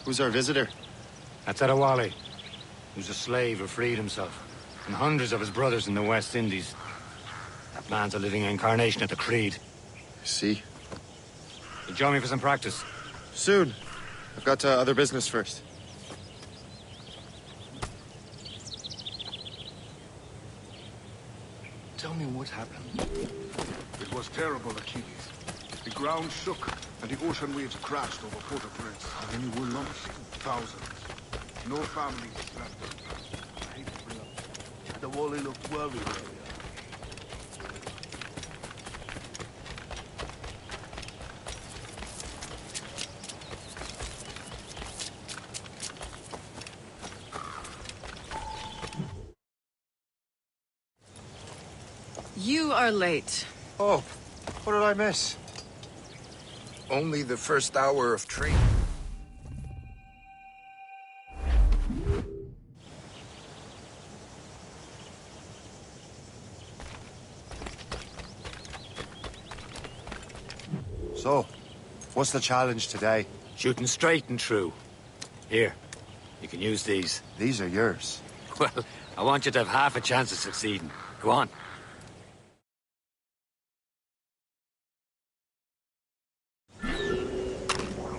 Who's our visitor? That's Adewale, who's a slave who freed himself, and hundreds of his brothers in the West Indies. That man's a living incarnation of the Creed. See? You join me for some practice? Soon. I've got other business first. Tell me what happened. It was terrible, Achilles. The ground shook, and the ocean waves crashed over Port-au-Prince. How many were lost? Thousands. No families left. I hate to bring up... The Wally looked worried earlier. You are late. Oh, what did I miss? Only the first hour of training. So, what's the challenge today? Shooting straight and true. Here, you can use these. These are yours. Well, I want you to have half a chance of succeeding. Go on.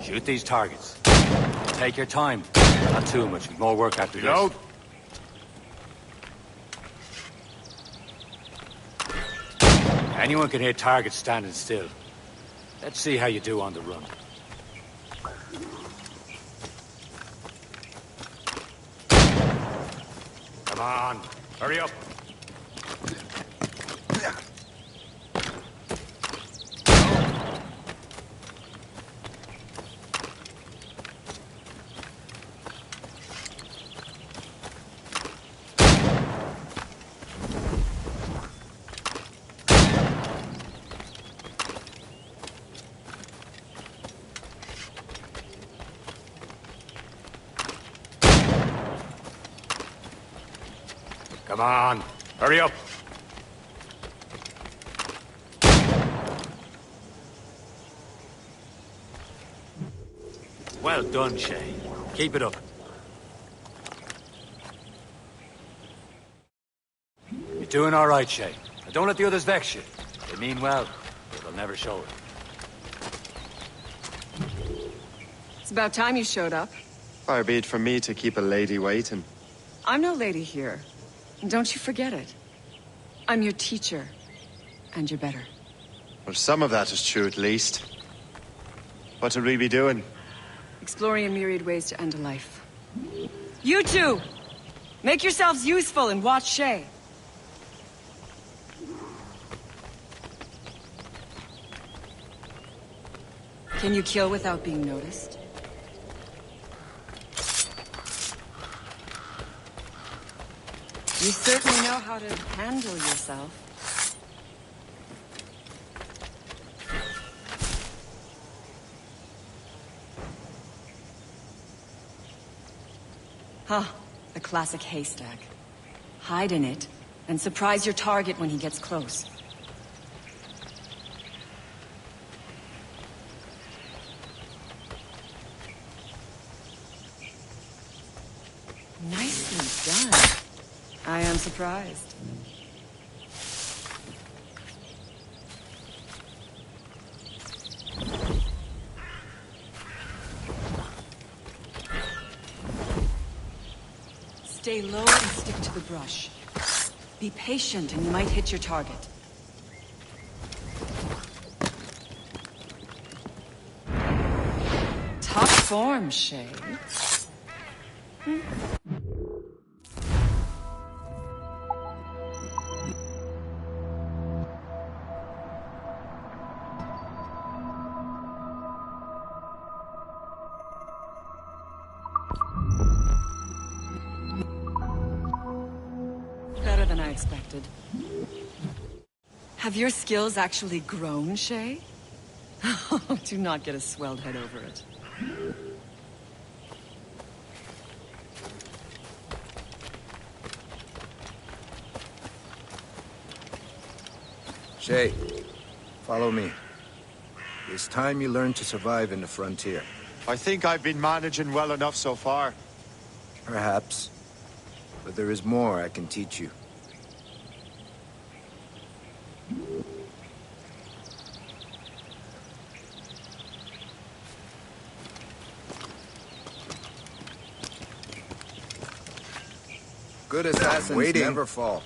Shoot these targets. Take your time. Not too much. We've more work after this. Out. Anyone can hit targets standing still. Let's see how you do on the run. Come on. Hurry up. Come on, hurry up. Well done, Shay. Keep it up. You're doing all right, Shay. Now don't let the others vex you. They mean well, but they'll never show it. It's about time you showed up. Far be it from me to keep a lady waiting. I'm no lady here. Don't you forget it. I'm your teacher. And you're better. Well, some of that is true, at least. What would we be doing? Exploring a myriad ways to end a life. You two! Make yourselves useful and watch Shay. Can you kill without being noticed? You certainly know how to handle yourself. Huh, the classic haystack. Hide in it, and surprise your target when he gets close. Nicely done. I am surprised. Stay low and stick to the brush. Be patient and you might hit your target. Top form, Shay. Better than I expected. Have your skills actually grown, Shay? Do not get a swelled head over it. Shay, follow me. It's time you learn to survive in the frontier. I think I've been managing well enough so far. Perhaps. But there is more I can teach you. Good assassins never fall.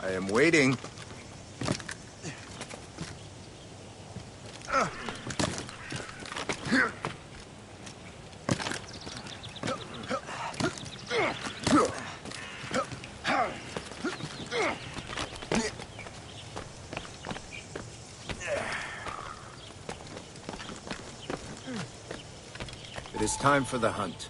I am waiting. It is time for the hunt.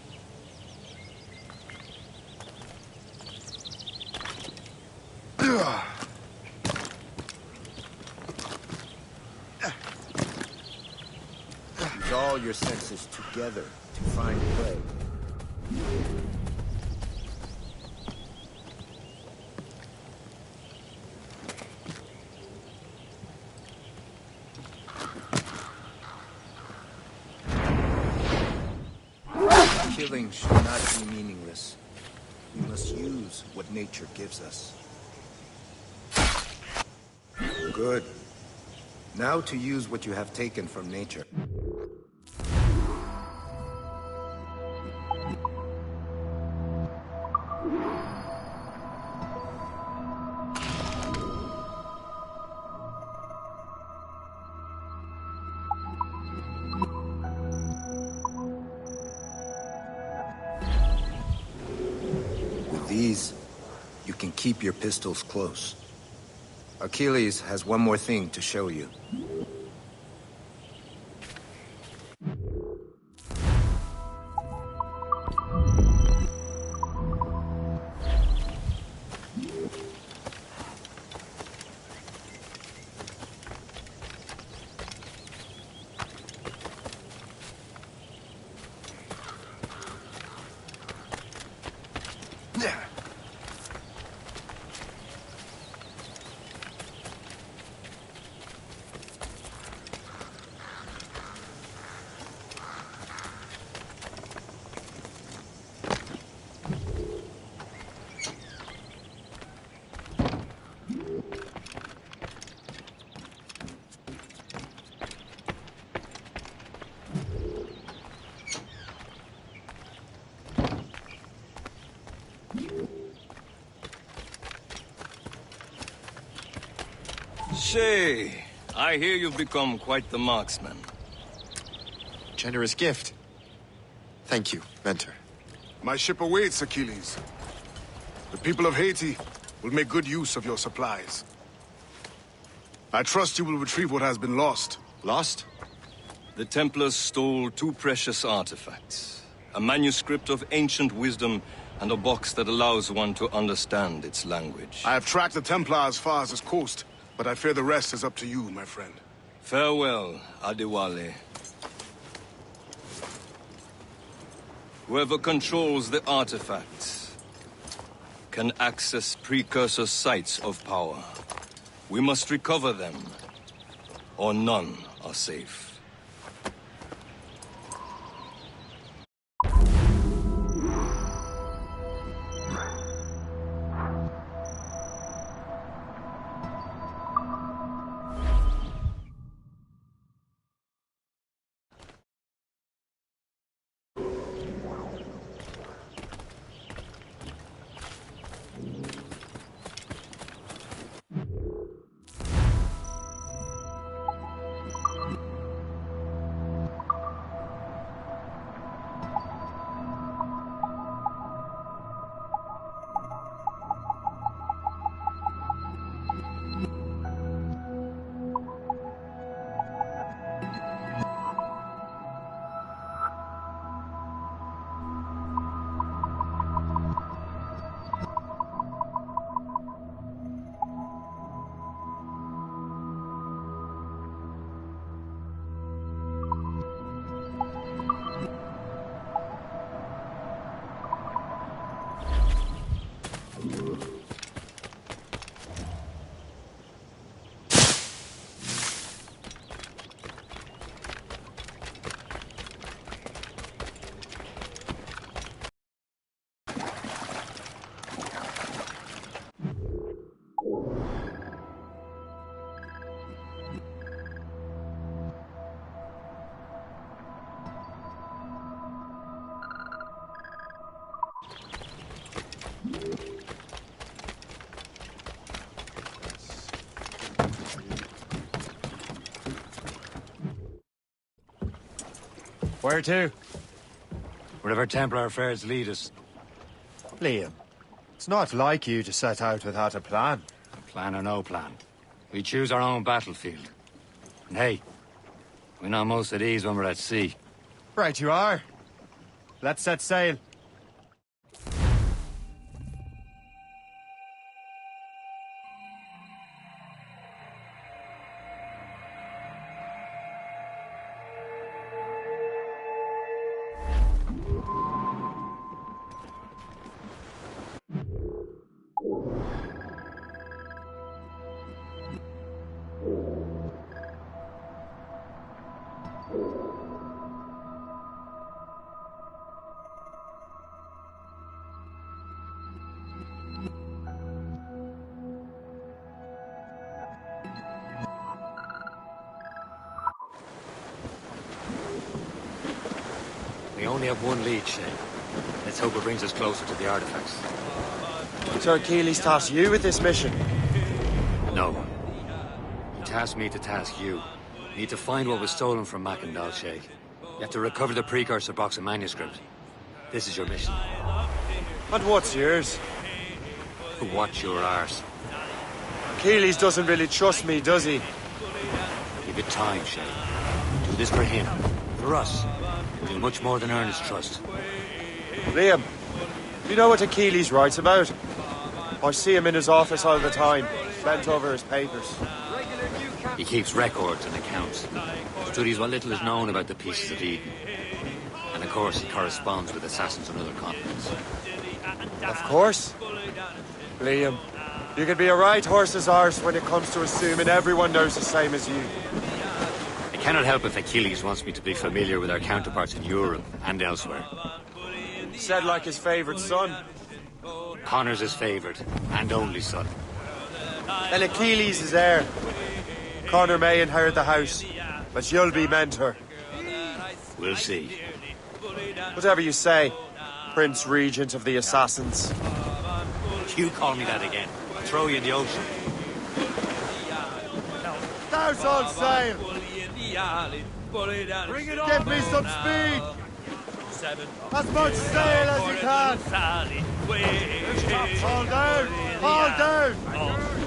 Use all your senses together to find prey. Killing should not be meaningless. We must use what nature gives us. Good. Now to use what you have taken from nature. With these, you can keep your pistols close. Achilles has one more thing to show you. Shay, I hear you've become quite the marksman. Generous gift. Thank you, Mentor. My ship awaits, Achilles. The people of Haiti will make good use of your supplies. I trust you will retrieve what has been lost. Lost? The Templars stole 2 precious artifacts. A manuscript of ancient wisdom and a box that allows one to understand its language. I have tracked the Templar as far as this coast, but I fear the rest is up to you, my friend. Farewell, Adewale. Whoever controls the artifacts can access precursor sites of power. We must recover them, or none are safe. Where to? Wherever Templar affairs lead us. Liam, it's not like you to set out without a plan. A plan or no plan. We choose our own battlefield. And hey, we're not most at ease when we're at sea. Right you are. Let's set sail. We only have one lead, Shay. Let's hope it brings us closer to the artifacts. So Achilles tasked you with this mission? No. He tasked me to task you. You need to find what was stolen from Mackandal, Shay. You have to recover the precursor box of manuscript. This is your mission. And what's yours? Watch your arse. Achilles doesn't really trust me, does he? Give it time, Shay. Do this for him. For us. We'll do much more than earn his trust. Liam, you know what Achilles writes about? I see him in his office all the time, bent over his papers. He keeps records and accounts. Studies what little is known about the Pieces of Eden. And of course, he corresponds with assassins on other continents. Of course. Liam, you can be a right horse's arse when it comes to assuming everyone knows the same as you. I cannot help if Achilles wants me to be familiar with our counterparts in Europe and elsewhere. Said like his favorite son. Connor's his favorite and only son. Then Achilles is heir. Connor may inherit the house, but you'll be mentor. We'll see. Whatever you say, Prince Regent of the Assassins. You call me that again, I'll throw you in the ocean. house on sail! Bring it on! Give me some speed! As much sail as you can! Haul down! Haul down!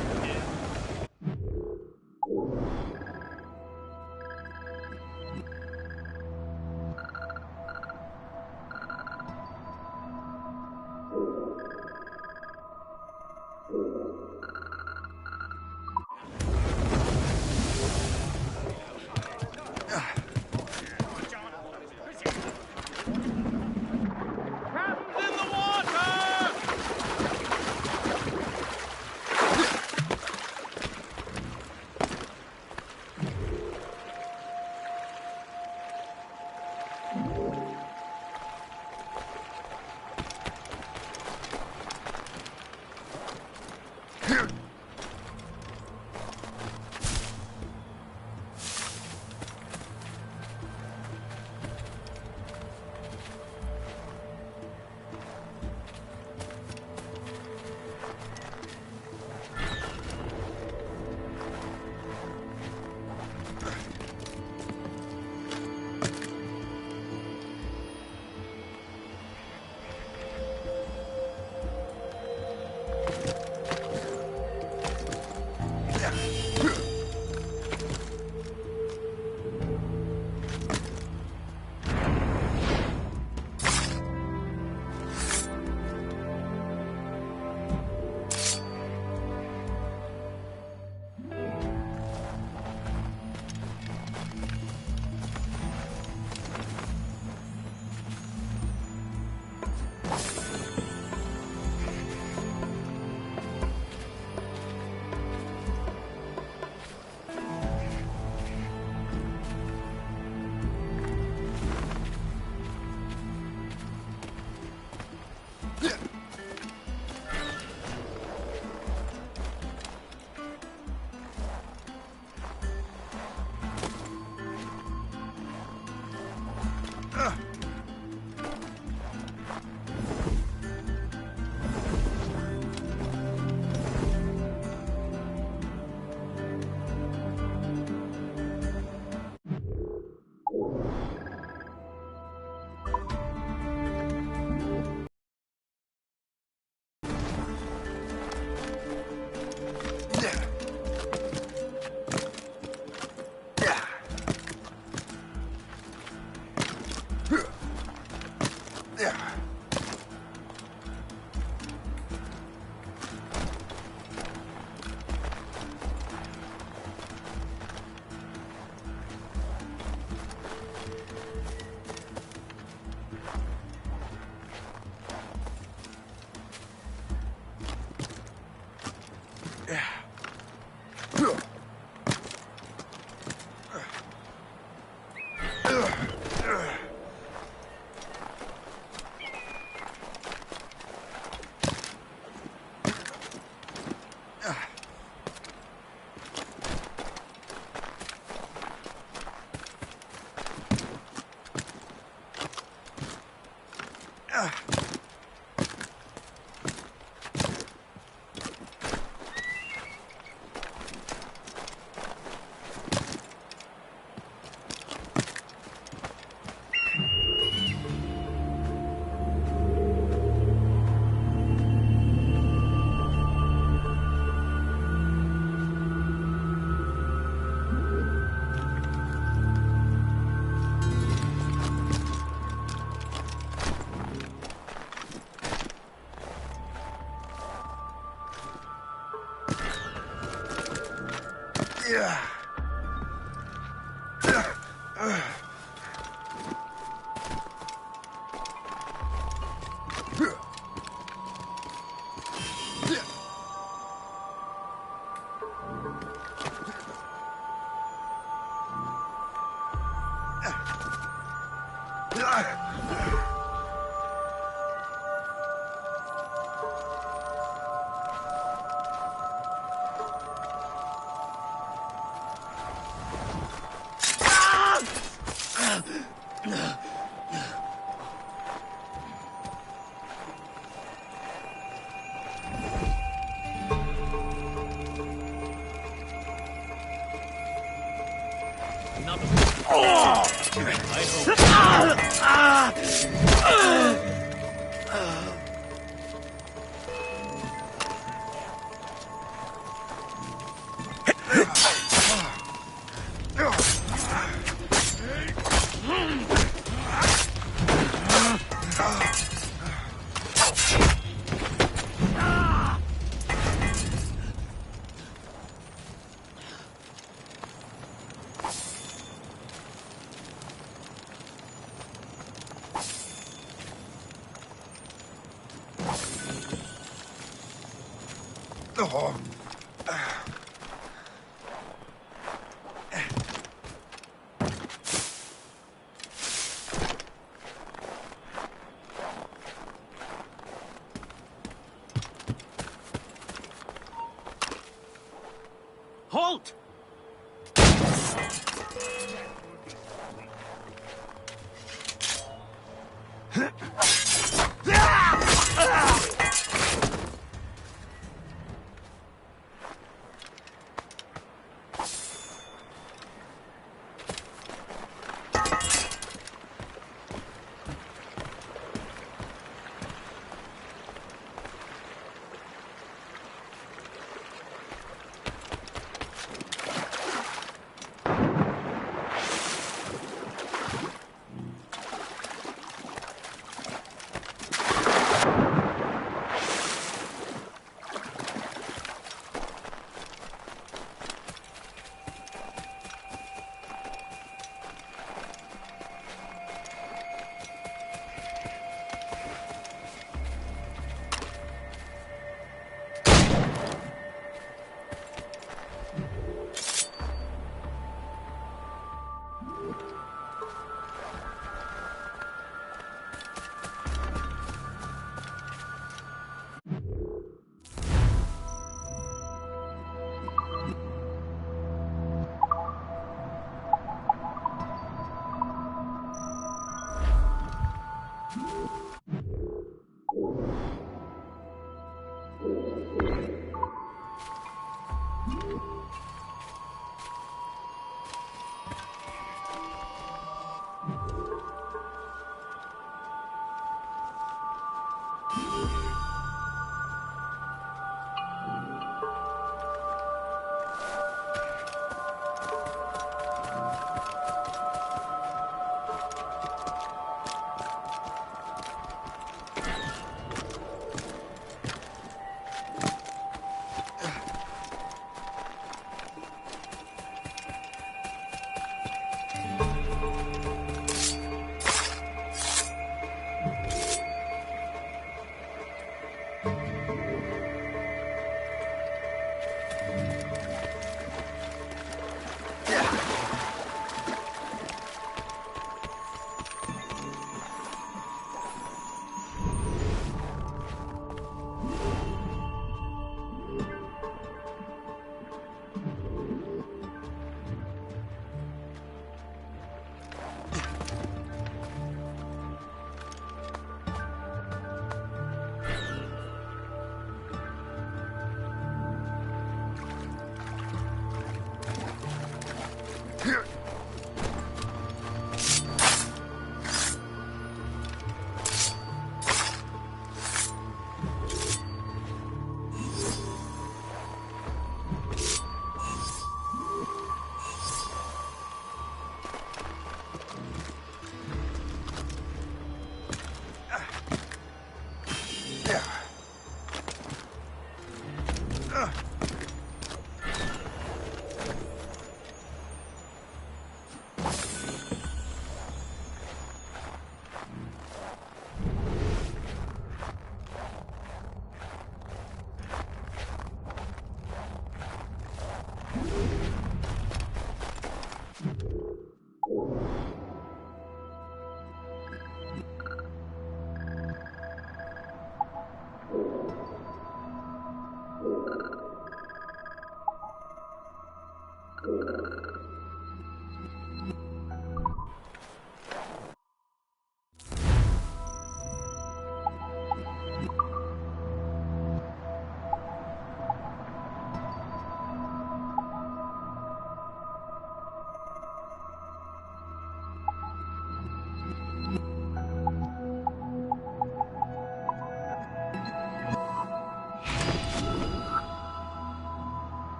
Halt!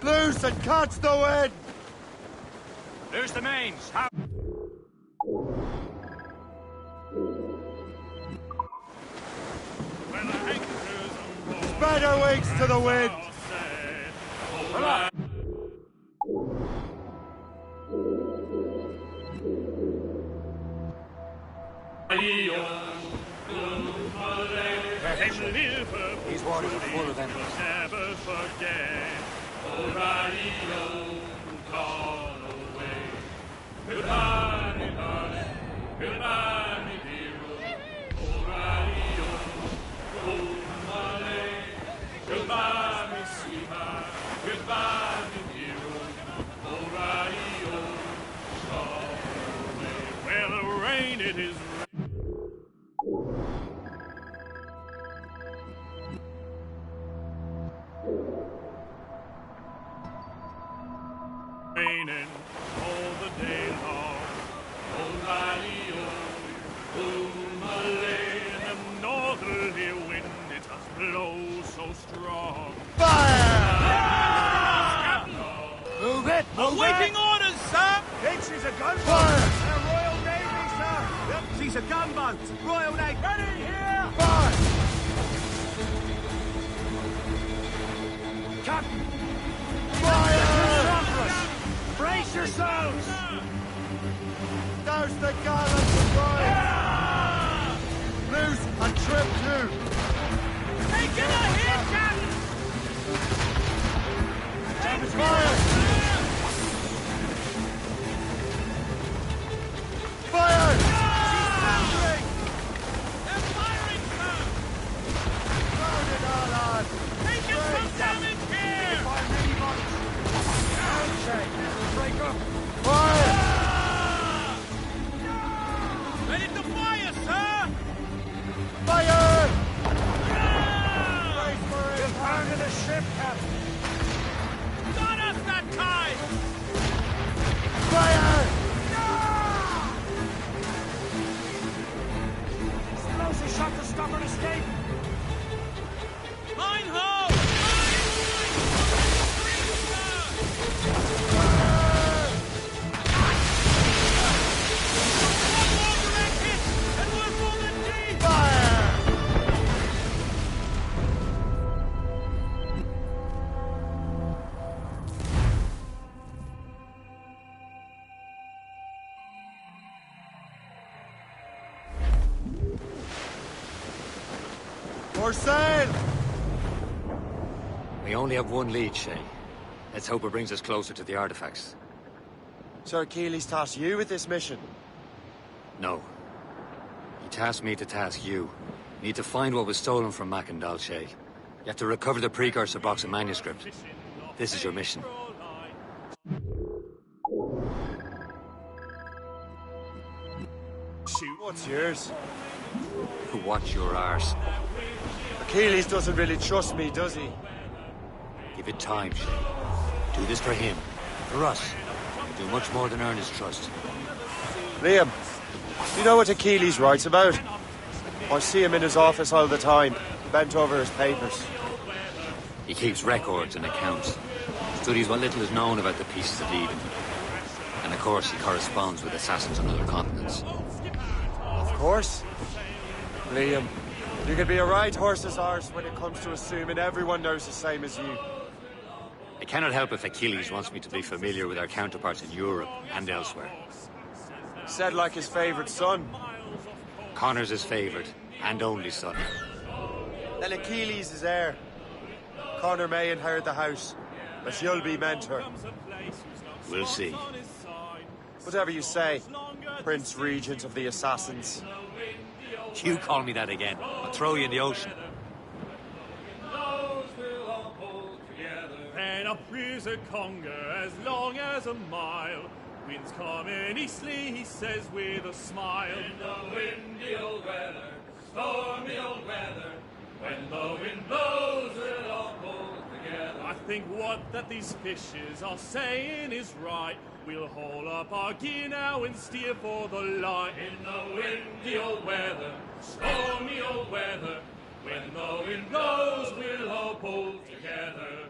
Loose and catch the wind! Loose the mains. How? Spread her wings to the wind! These waters are full of enemies. Never forget. O'Reilly, call away. Goodbye, me darling. Goodbye, me dear. O'Reilly, goodbye, me sweetheart. Goodbye, me dear. O'Reilly, call away. Well, the rain, it is raining all the day long. O'Reilly, Malay, the northerly wind, it does blow so strong. Fire! Move it! Awaiting orders, sir! Think she's a gunboat! Fire! Royal Navy, sir! Yep, she's a gunboat. Royal Navy. Ready here! Fire! Captain! Fire! Brace yourselves! Douse the gallants and right! Loose and trim too! Take it ahead, Captain! Fire! Fire! They're firing, sir! Load it all on! Taking some damage here! Break up! Fire! Ready to fire, sir! Fire! Brace for it! Return to the ship, Captain! Got us that time! Fire! Explosive shot to stop an escape! Mine ho! For sail! We only have one lead, Shay. Let's hope it brings us closer to the artifacts. Sir Achilles tasked you with this mission. No. He tasked me to task you. You need to find what was stolen from Mac and Dalshay. You have to recover the precursor box and manuscript. This is your mission. Shoot, what's yours? Watch your arse. Achilles doesn't really trust me, does he? Give it time, Shay. Do this for him. For us. You'll do much more than earn his trust. Liam, do you know what Achilles writes about? I see him in his office all the time, bent over his papers. He keeps records and accounts. Studies what little is known about the pieces of Eden. And of course, he corresponds with assassins on other continents. Of course. Liam, you can be a right horse's arse when it comes to assuming everyone knows the same as you. I cannot help if Achilles wants me to be familiar with our counterparts in Europe and elsewhere. Said like his favorite son. Connor's his favorite and only son. Then Achilles is heir. Connor may inherit the house, but you'll be mentor. We'll see. Whatever you say, Prince Regent of the Assassins. You call me that again, I'll throw you in the ocean. And up is a conger as long as a mile. Winds coming eastly, he says with a smile. In the windy old weather, stormy old weather, when the wind blows, we'll all pull together. I think what that these fishes are saying is right. We'll haul up our gear now and steer for the light. In the windy old weather, stormy old weather, when the wind blows, we'll all pull together.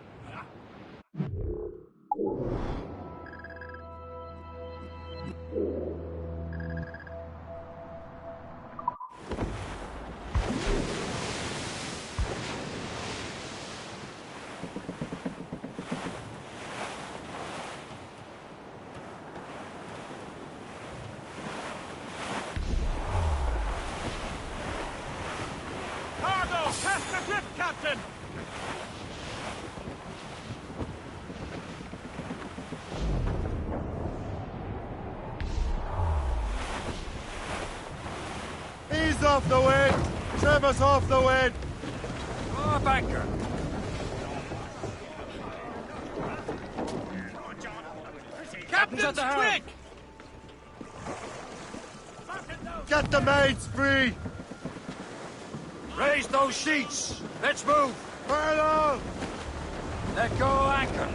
off the wind! Trim us off the wind! Off anchor! Captain's trick! Get the mates free! Raise those sheets! Let's move! Furlong! Let go anchor!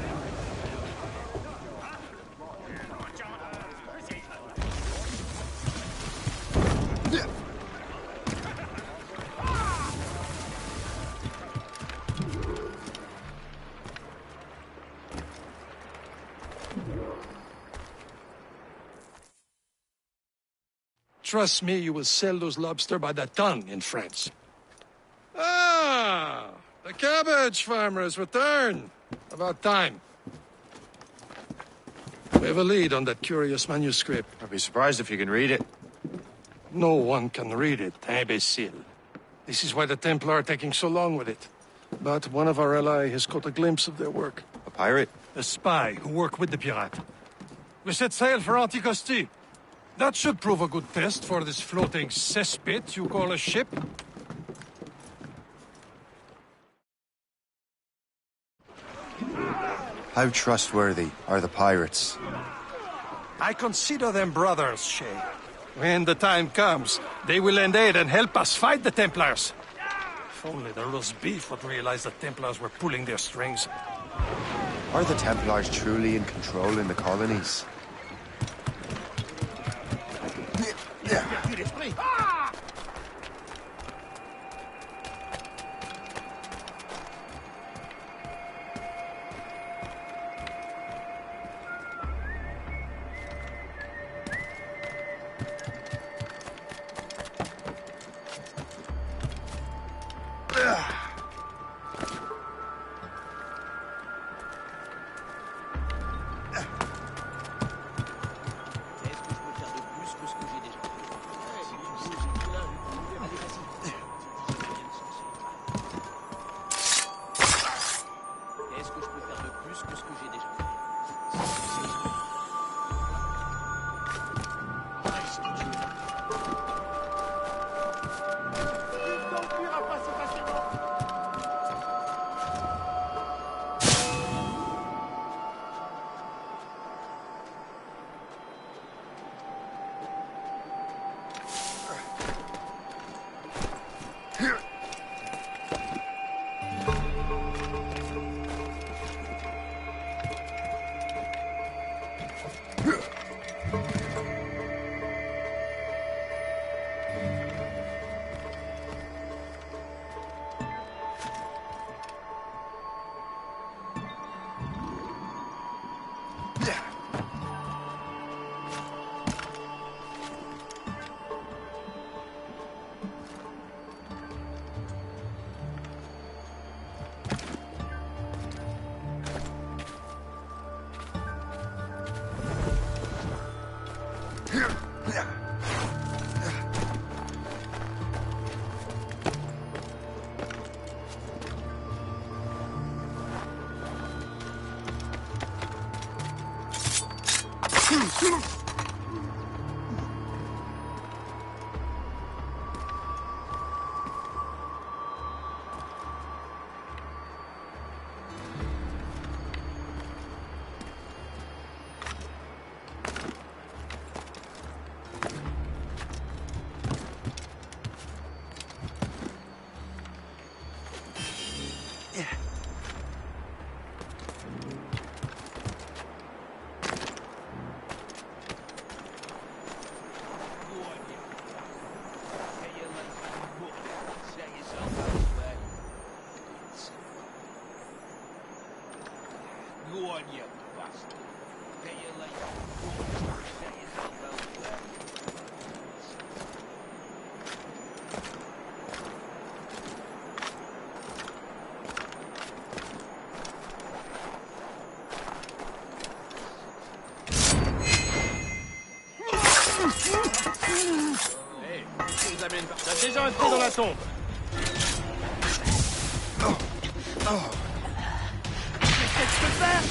Trust me, you will sell those lobster by the ton in France. Ah! The cabbage farmers return. About time. We have a lead on that curious manuscript. I'd be surprised if you can read it. No one can read it, imbecile. This is why the Templar are taking so long with it. But one of our allies has caught a glimpse of their work. A pirate? A spy who worked with the pirate. We set sail for Anticosti. That should prove a good test for this floating cesspit you call a ship. How trustworthy are the pirates? I consider them brothers, Shay. When the time comes, they will lend aid and help us fight the Templars. If only the roast beef would realize the Templars were pulling their strings. Are the Templars truly in control in the colonies? T'as déjà un trou dans la tombe. Qu'est-ce que je peux faire?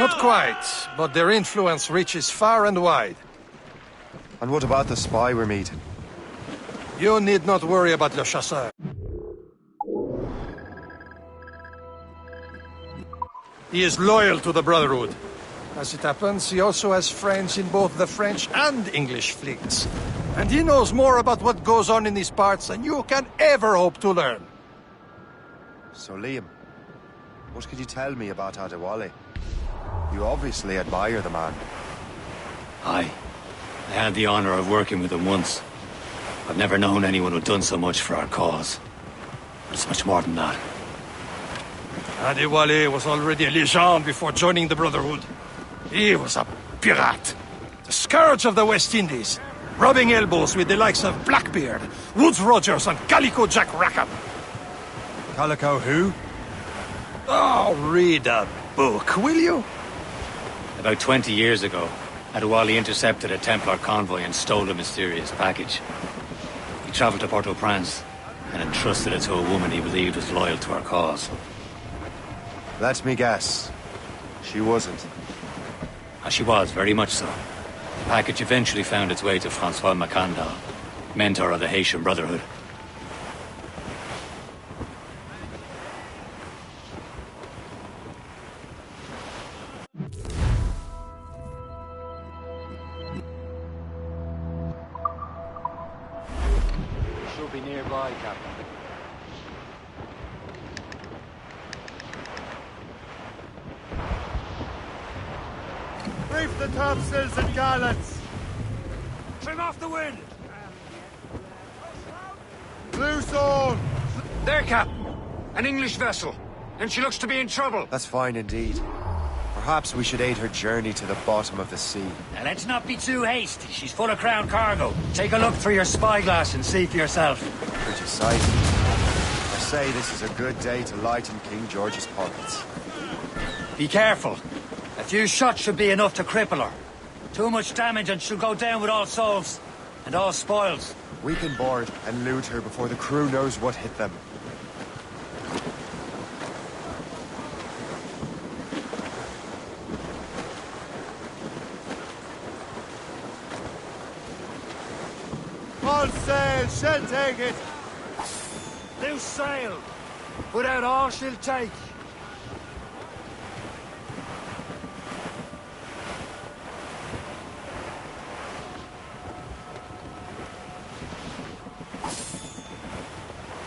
Not quite, but their influence reaches far and wide. And what about the spy we're meeting? You need not worry about Le Chasseur. He is loyal to the Brotherhood. As it happens, he also has friends in both the French and English fleets. And he knows more about what goes on in these parts than you can ever hope to learn. So, Liam, what could you tell me about Adewale? You obviously admire the man. Aye. I had the honor of working with him once. I've never known anyone who'd done so much for our cause. But it's much more than that. Adewale was already a legend before joining the Brotherhood. He was a pirate. The scourge of the West Indies. Rubbing elbows with the likes of Blackbeard, Woodes Rogers, and Calico Jack Rackham. Calico who? Oh, read a book, will you? About 20 years ago, Adewale intercepted a Templar convoy and stole a mysterious package. He traveled to Port-au-Prince and entrusted it to a woman he believed was loyal to our cause. Let me guess. She wasn't. She was, very much so. The package eventually found its way to Francois Macandal, mentor of the Haitian Brotherhood. Should be nearby, Captain. Reef the topsails and gallants! Trim off the wind! Loose all! There, Captain. An English vessel. And she looks to be in trouble. That's fine indeed. Perhaps we should aid her journey to the bottom of the sea. Now let's not be too hasty. She's full of crown cargo. Take a look through your spyglass and see for yourself. Pretty sight. I say this is a good day to lighten King George's pockets. Be careful. A few shots should be enough to cripple her. Too much damage and she'll go down with all souls. And all spoils. We can board and loot her before the crew knows what hit them. All sail, she'll take it. Loose sail. Put out all she'll take.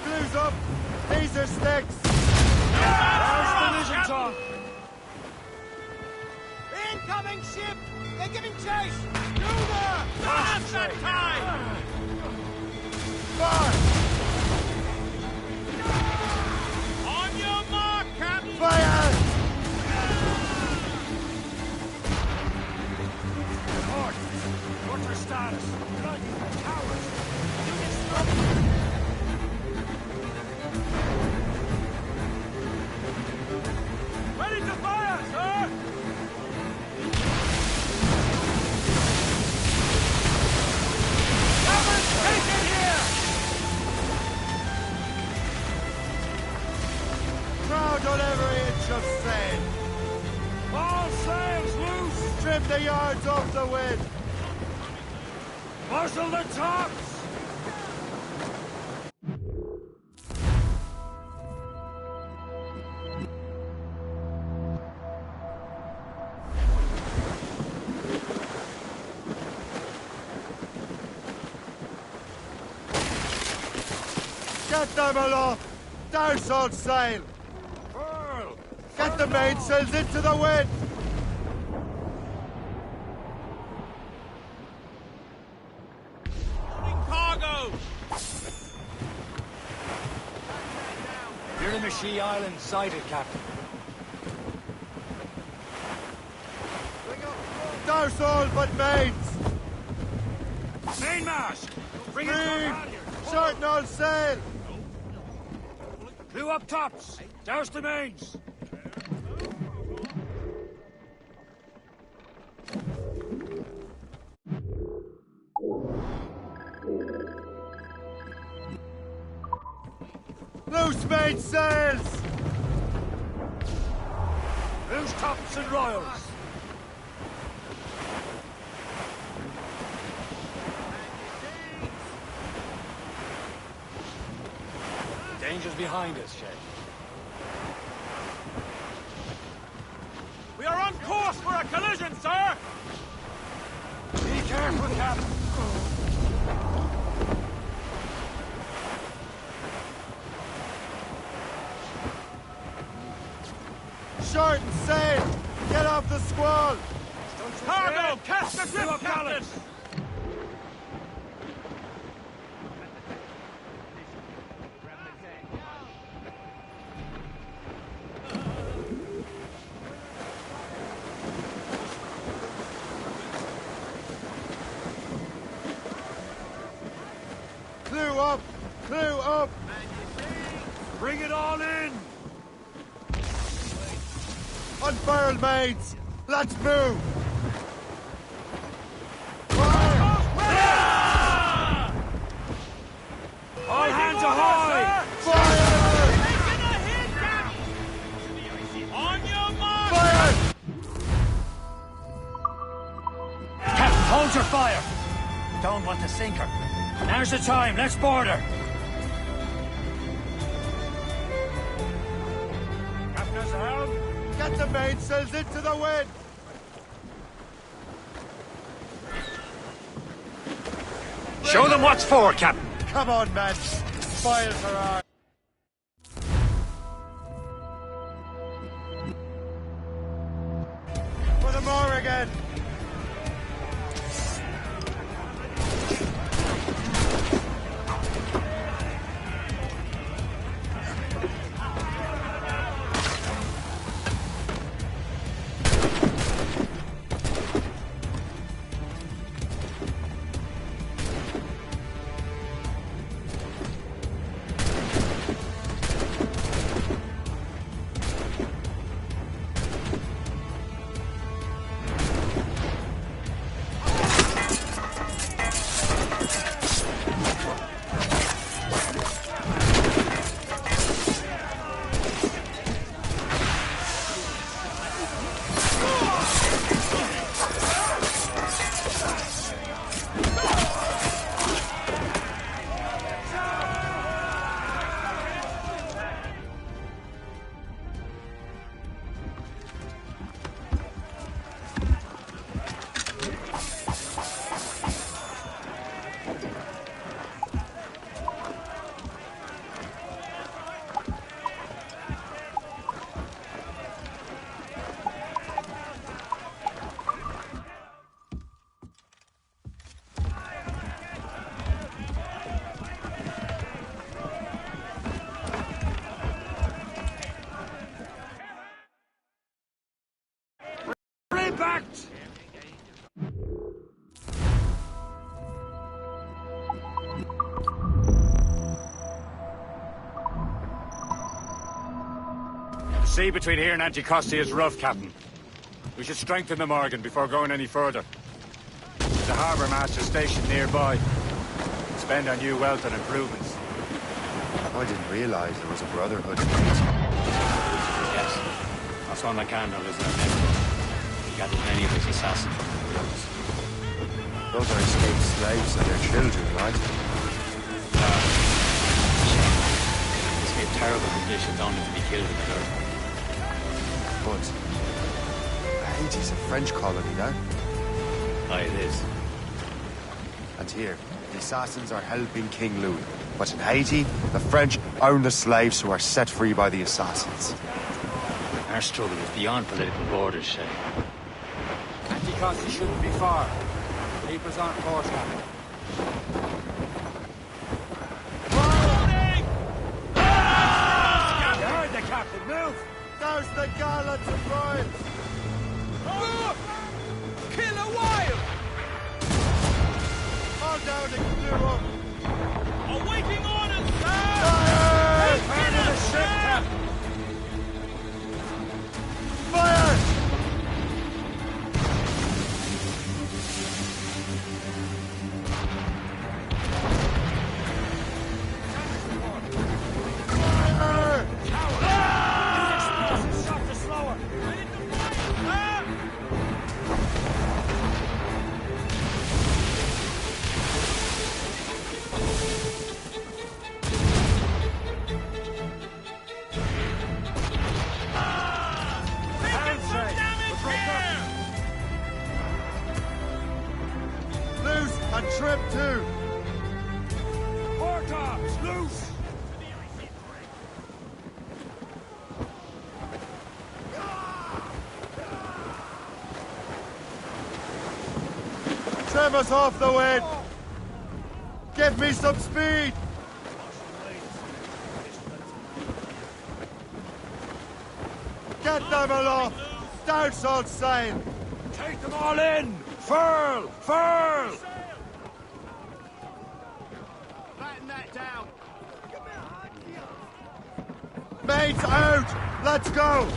Blues up. These are sticks. There's the vision top. Incoming ship! They're giving chase! Concentrate. Time. Fire! On your mark, Captain! Fire! Report. What's our status? Bloody cowards. Ready to fire, sir! Take it here! Crowd on every inch of sail. All sails loose! Trim the yards off the wind. Muzzle the tops! Get them aloft! Douse all sail! Furl! Get the mainsails into the wind! Cargo! Miramichi Island sighted, Captain. Douse all but mains! Mainmast! Bring it to halyards! Shorten all sail! Clew up tops! Douse the mains! Loose mainsails! Loose tops and royals! Danger's behind us, Shed. We are on course for a collision, sir! Be careful, Captain! Shorten sail! Get off the squall! Cargo! Cast the grip, Captain! Clew up! Clew up! Bring it all in! Unfurl, mates! Let's move! All hands ahoy! Fire! On your mark! Fire! Captain, hold your fire! Don't want to sink her. Now's the time, let's board her! Captain has the helm? Get the mainsails into the wind! Show them what's for, Captain! Come on, men! Fires are on! For the Morrigan! fact! The sea between here and Anticosti is rough, Captain. We should strengthen the Morgan before going any further. There's a harbour master stationed nearby. Spend our new wealth on improvements. I didn't realize there was a brotherhood. Yes. That's why Macandro is their member. He gathered many of his assassins from the roads. Those are escaped slaves and their children, right? Escaped terrible conditions only to be killed in the dirt. But Haiti's a French colony now. Aye, it is. And here, the assassins are helping King Louis. But in Haiti, the French own the slaves who are set free by the assassins. Our struggle is beyond political borders, Shay. Anticosti shouldn't be far. Papers aren't forthcoming. You heard the captain. Move! There's the gallants of Rhymes! Kill a while! All down and clear up! Awaiting orders, sir! Fire! Turn to the ship, Captain! Fire! And trim too! Portops, loose! Trim us off the wind! Give me some speed! Get them aloft! Down all sail! Take them all in! Furl! Furl! Batten that down! Mates out! Let's go!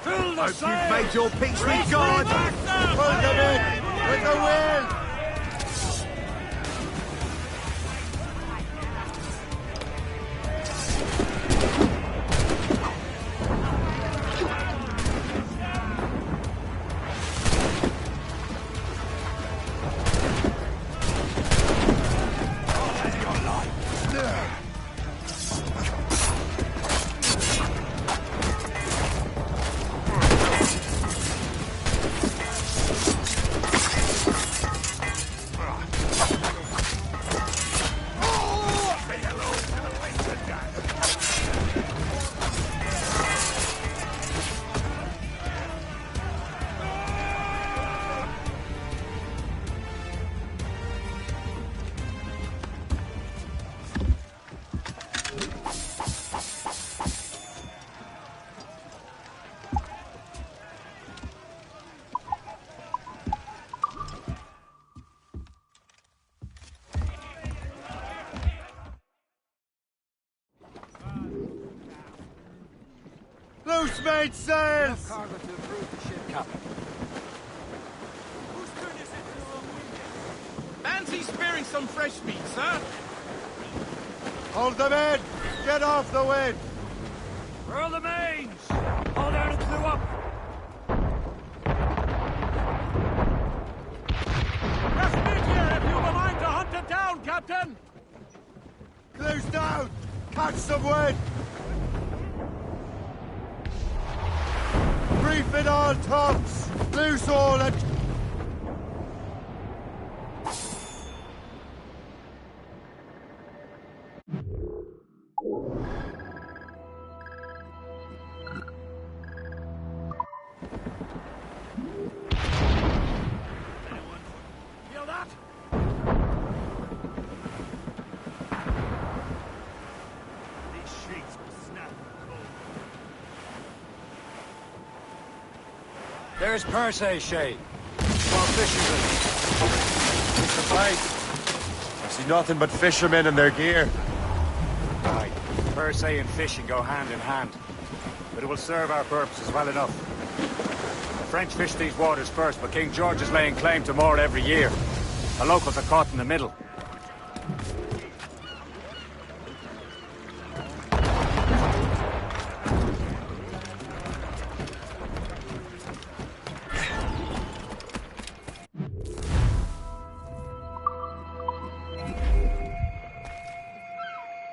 Fill the sail! You've made your peace with God! Pull them in! With the wind! Loose made sails! Enough cargo to improve the ship, Captain. Whose turn is it to Fancy spearing some fresh meat, sir? Hold them in! Get off the wind! Furl the mains! Haul down and clew up! Just meet here if you've a mind to hunt it down, Captain! Clew's down! Catch some wind! Reef it all tops! Loose all and... Feel that? These sheets will snap in the cold. There's Persay, Shay. Small fishing It's the place. I see nothing but fishermen and their gear. Aye. Persay and fishing go hand in hand. But it will serve our purposes well enough. The French fish these waters first, but King George is laying claim to more every year. The locals are caught in the middle.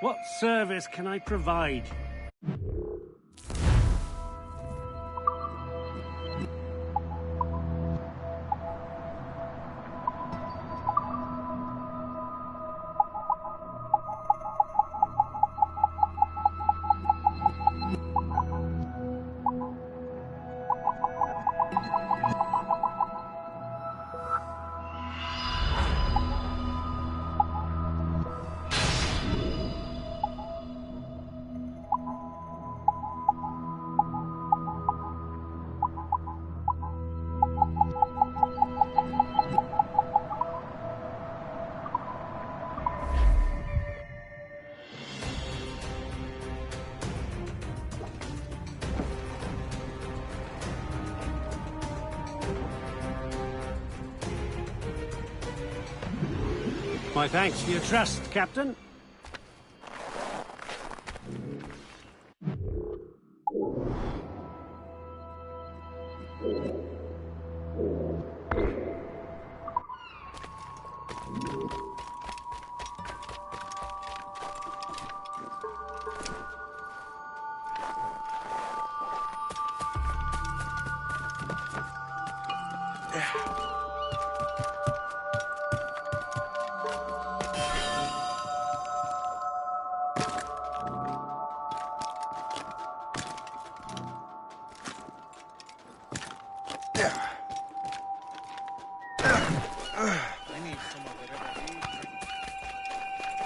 What service can I provide? My thanks for your trust, Captain.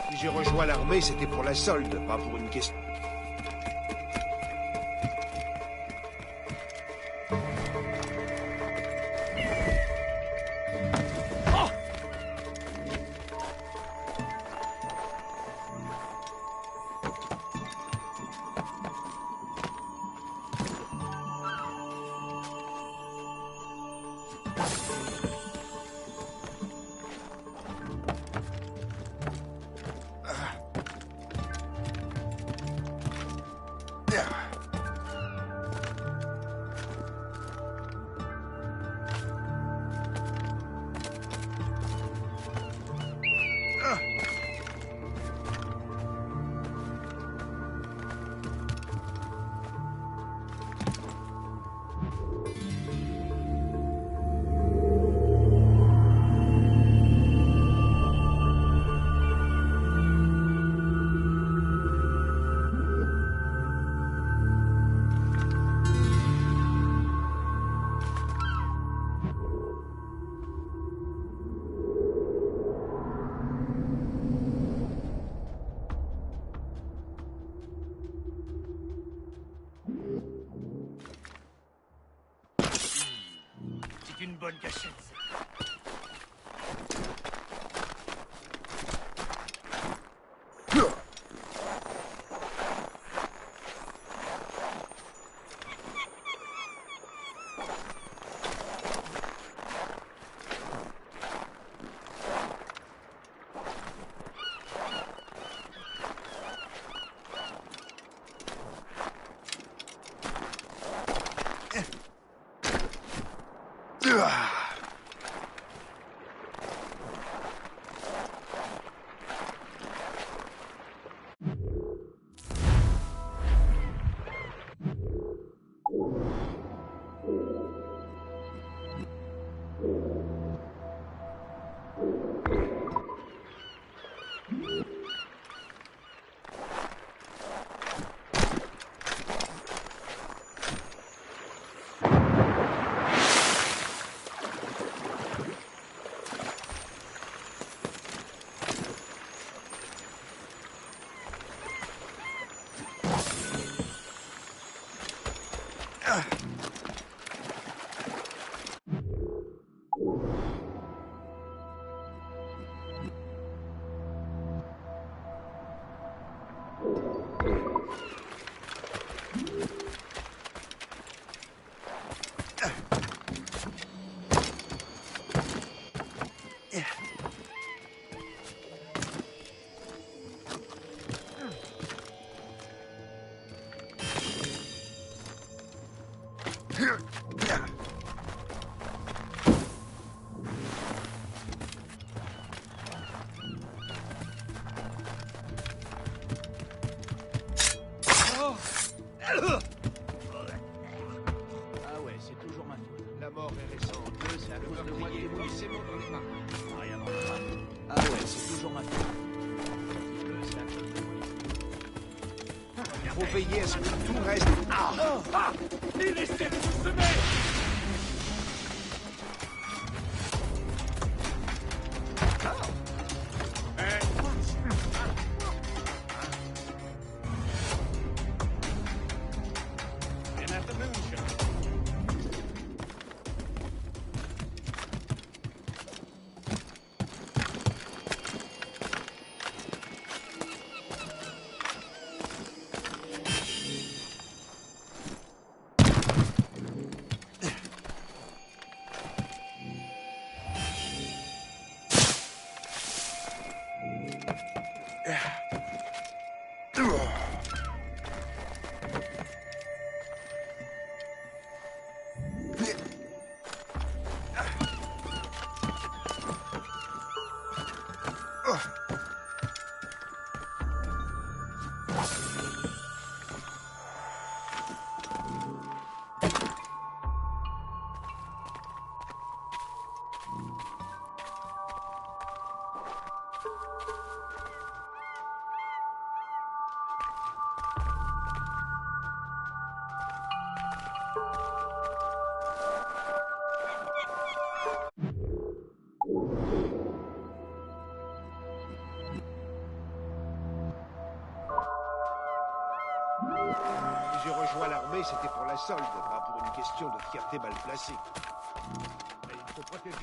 Si j'ai rejoint l'armée, c'était pour la solde, pas pour une question. C'est une bonne cachette. J'ai rejoint l'armée, c'était pour la solde, pas pour une question de fierté mal placée. Mais il faut protéger.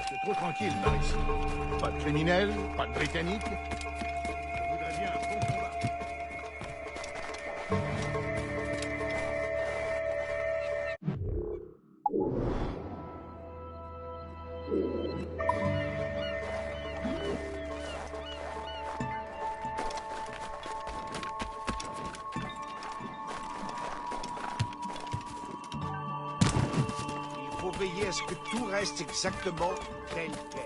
C'est trop tranquille par ici. Pas de criminels, pas de Britanniques. Je voudrais bien un bon combat. Veiller à ce que tout reste exactement tel quel.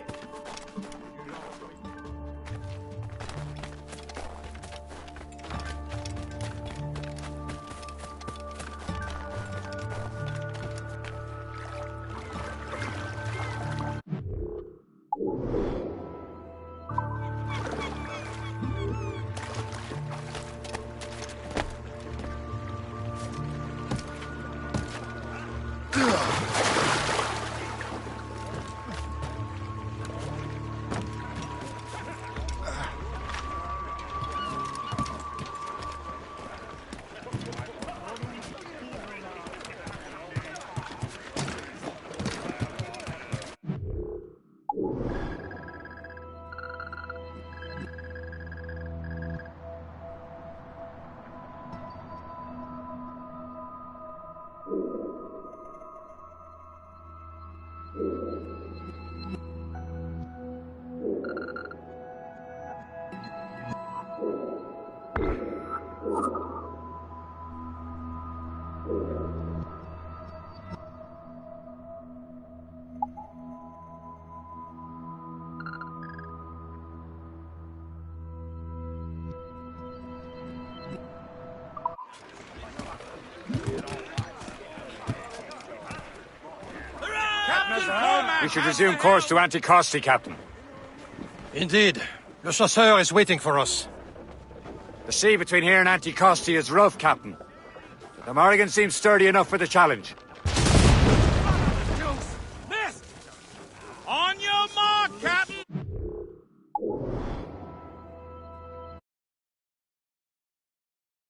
We should resume course to Anticosti, Captain. Indeed. Le chasseur is waiting for us. The sea between here and Anticosti is rough, Captain. The Morrigan seems sturdy enough for the challenge.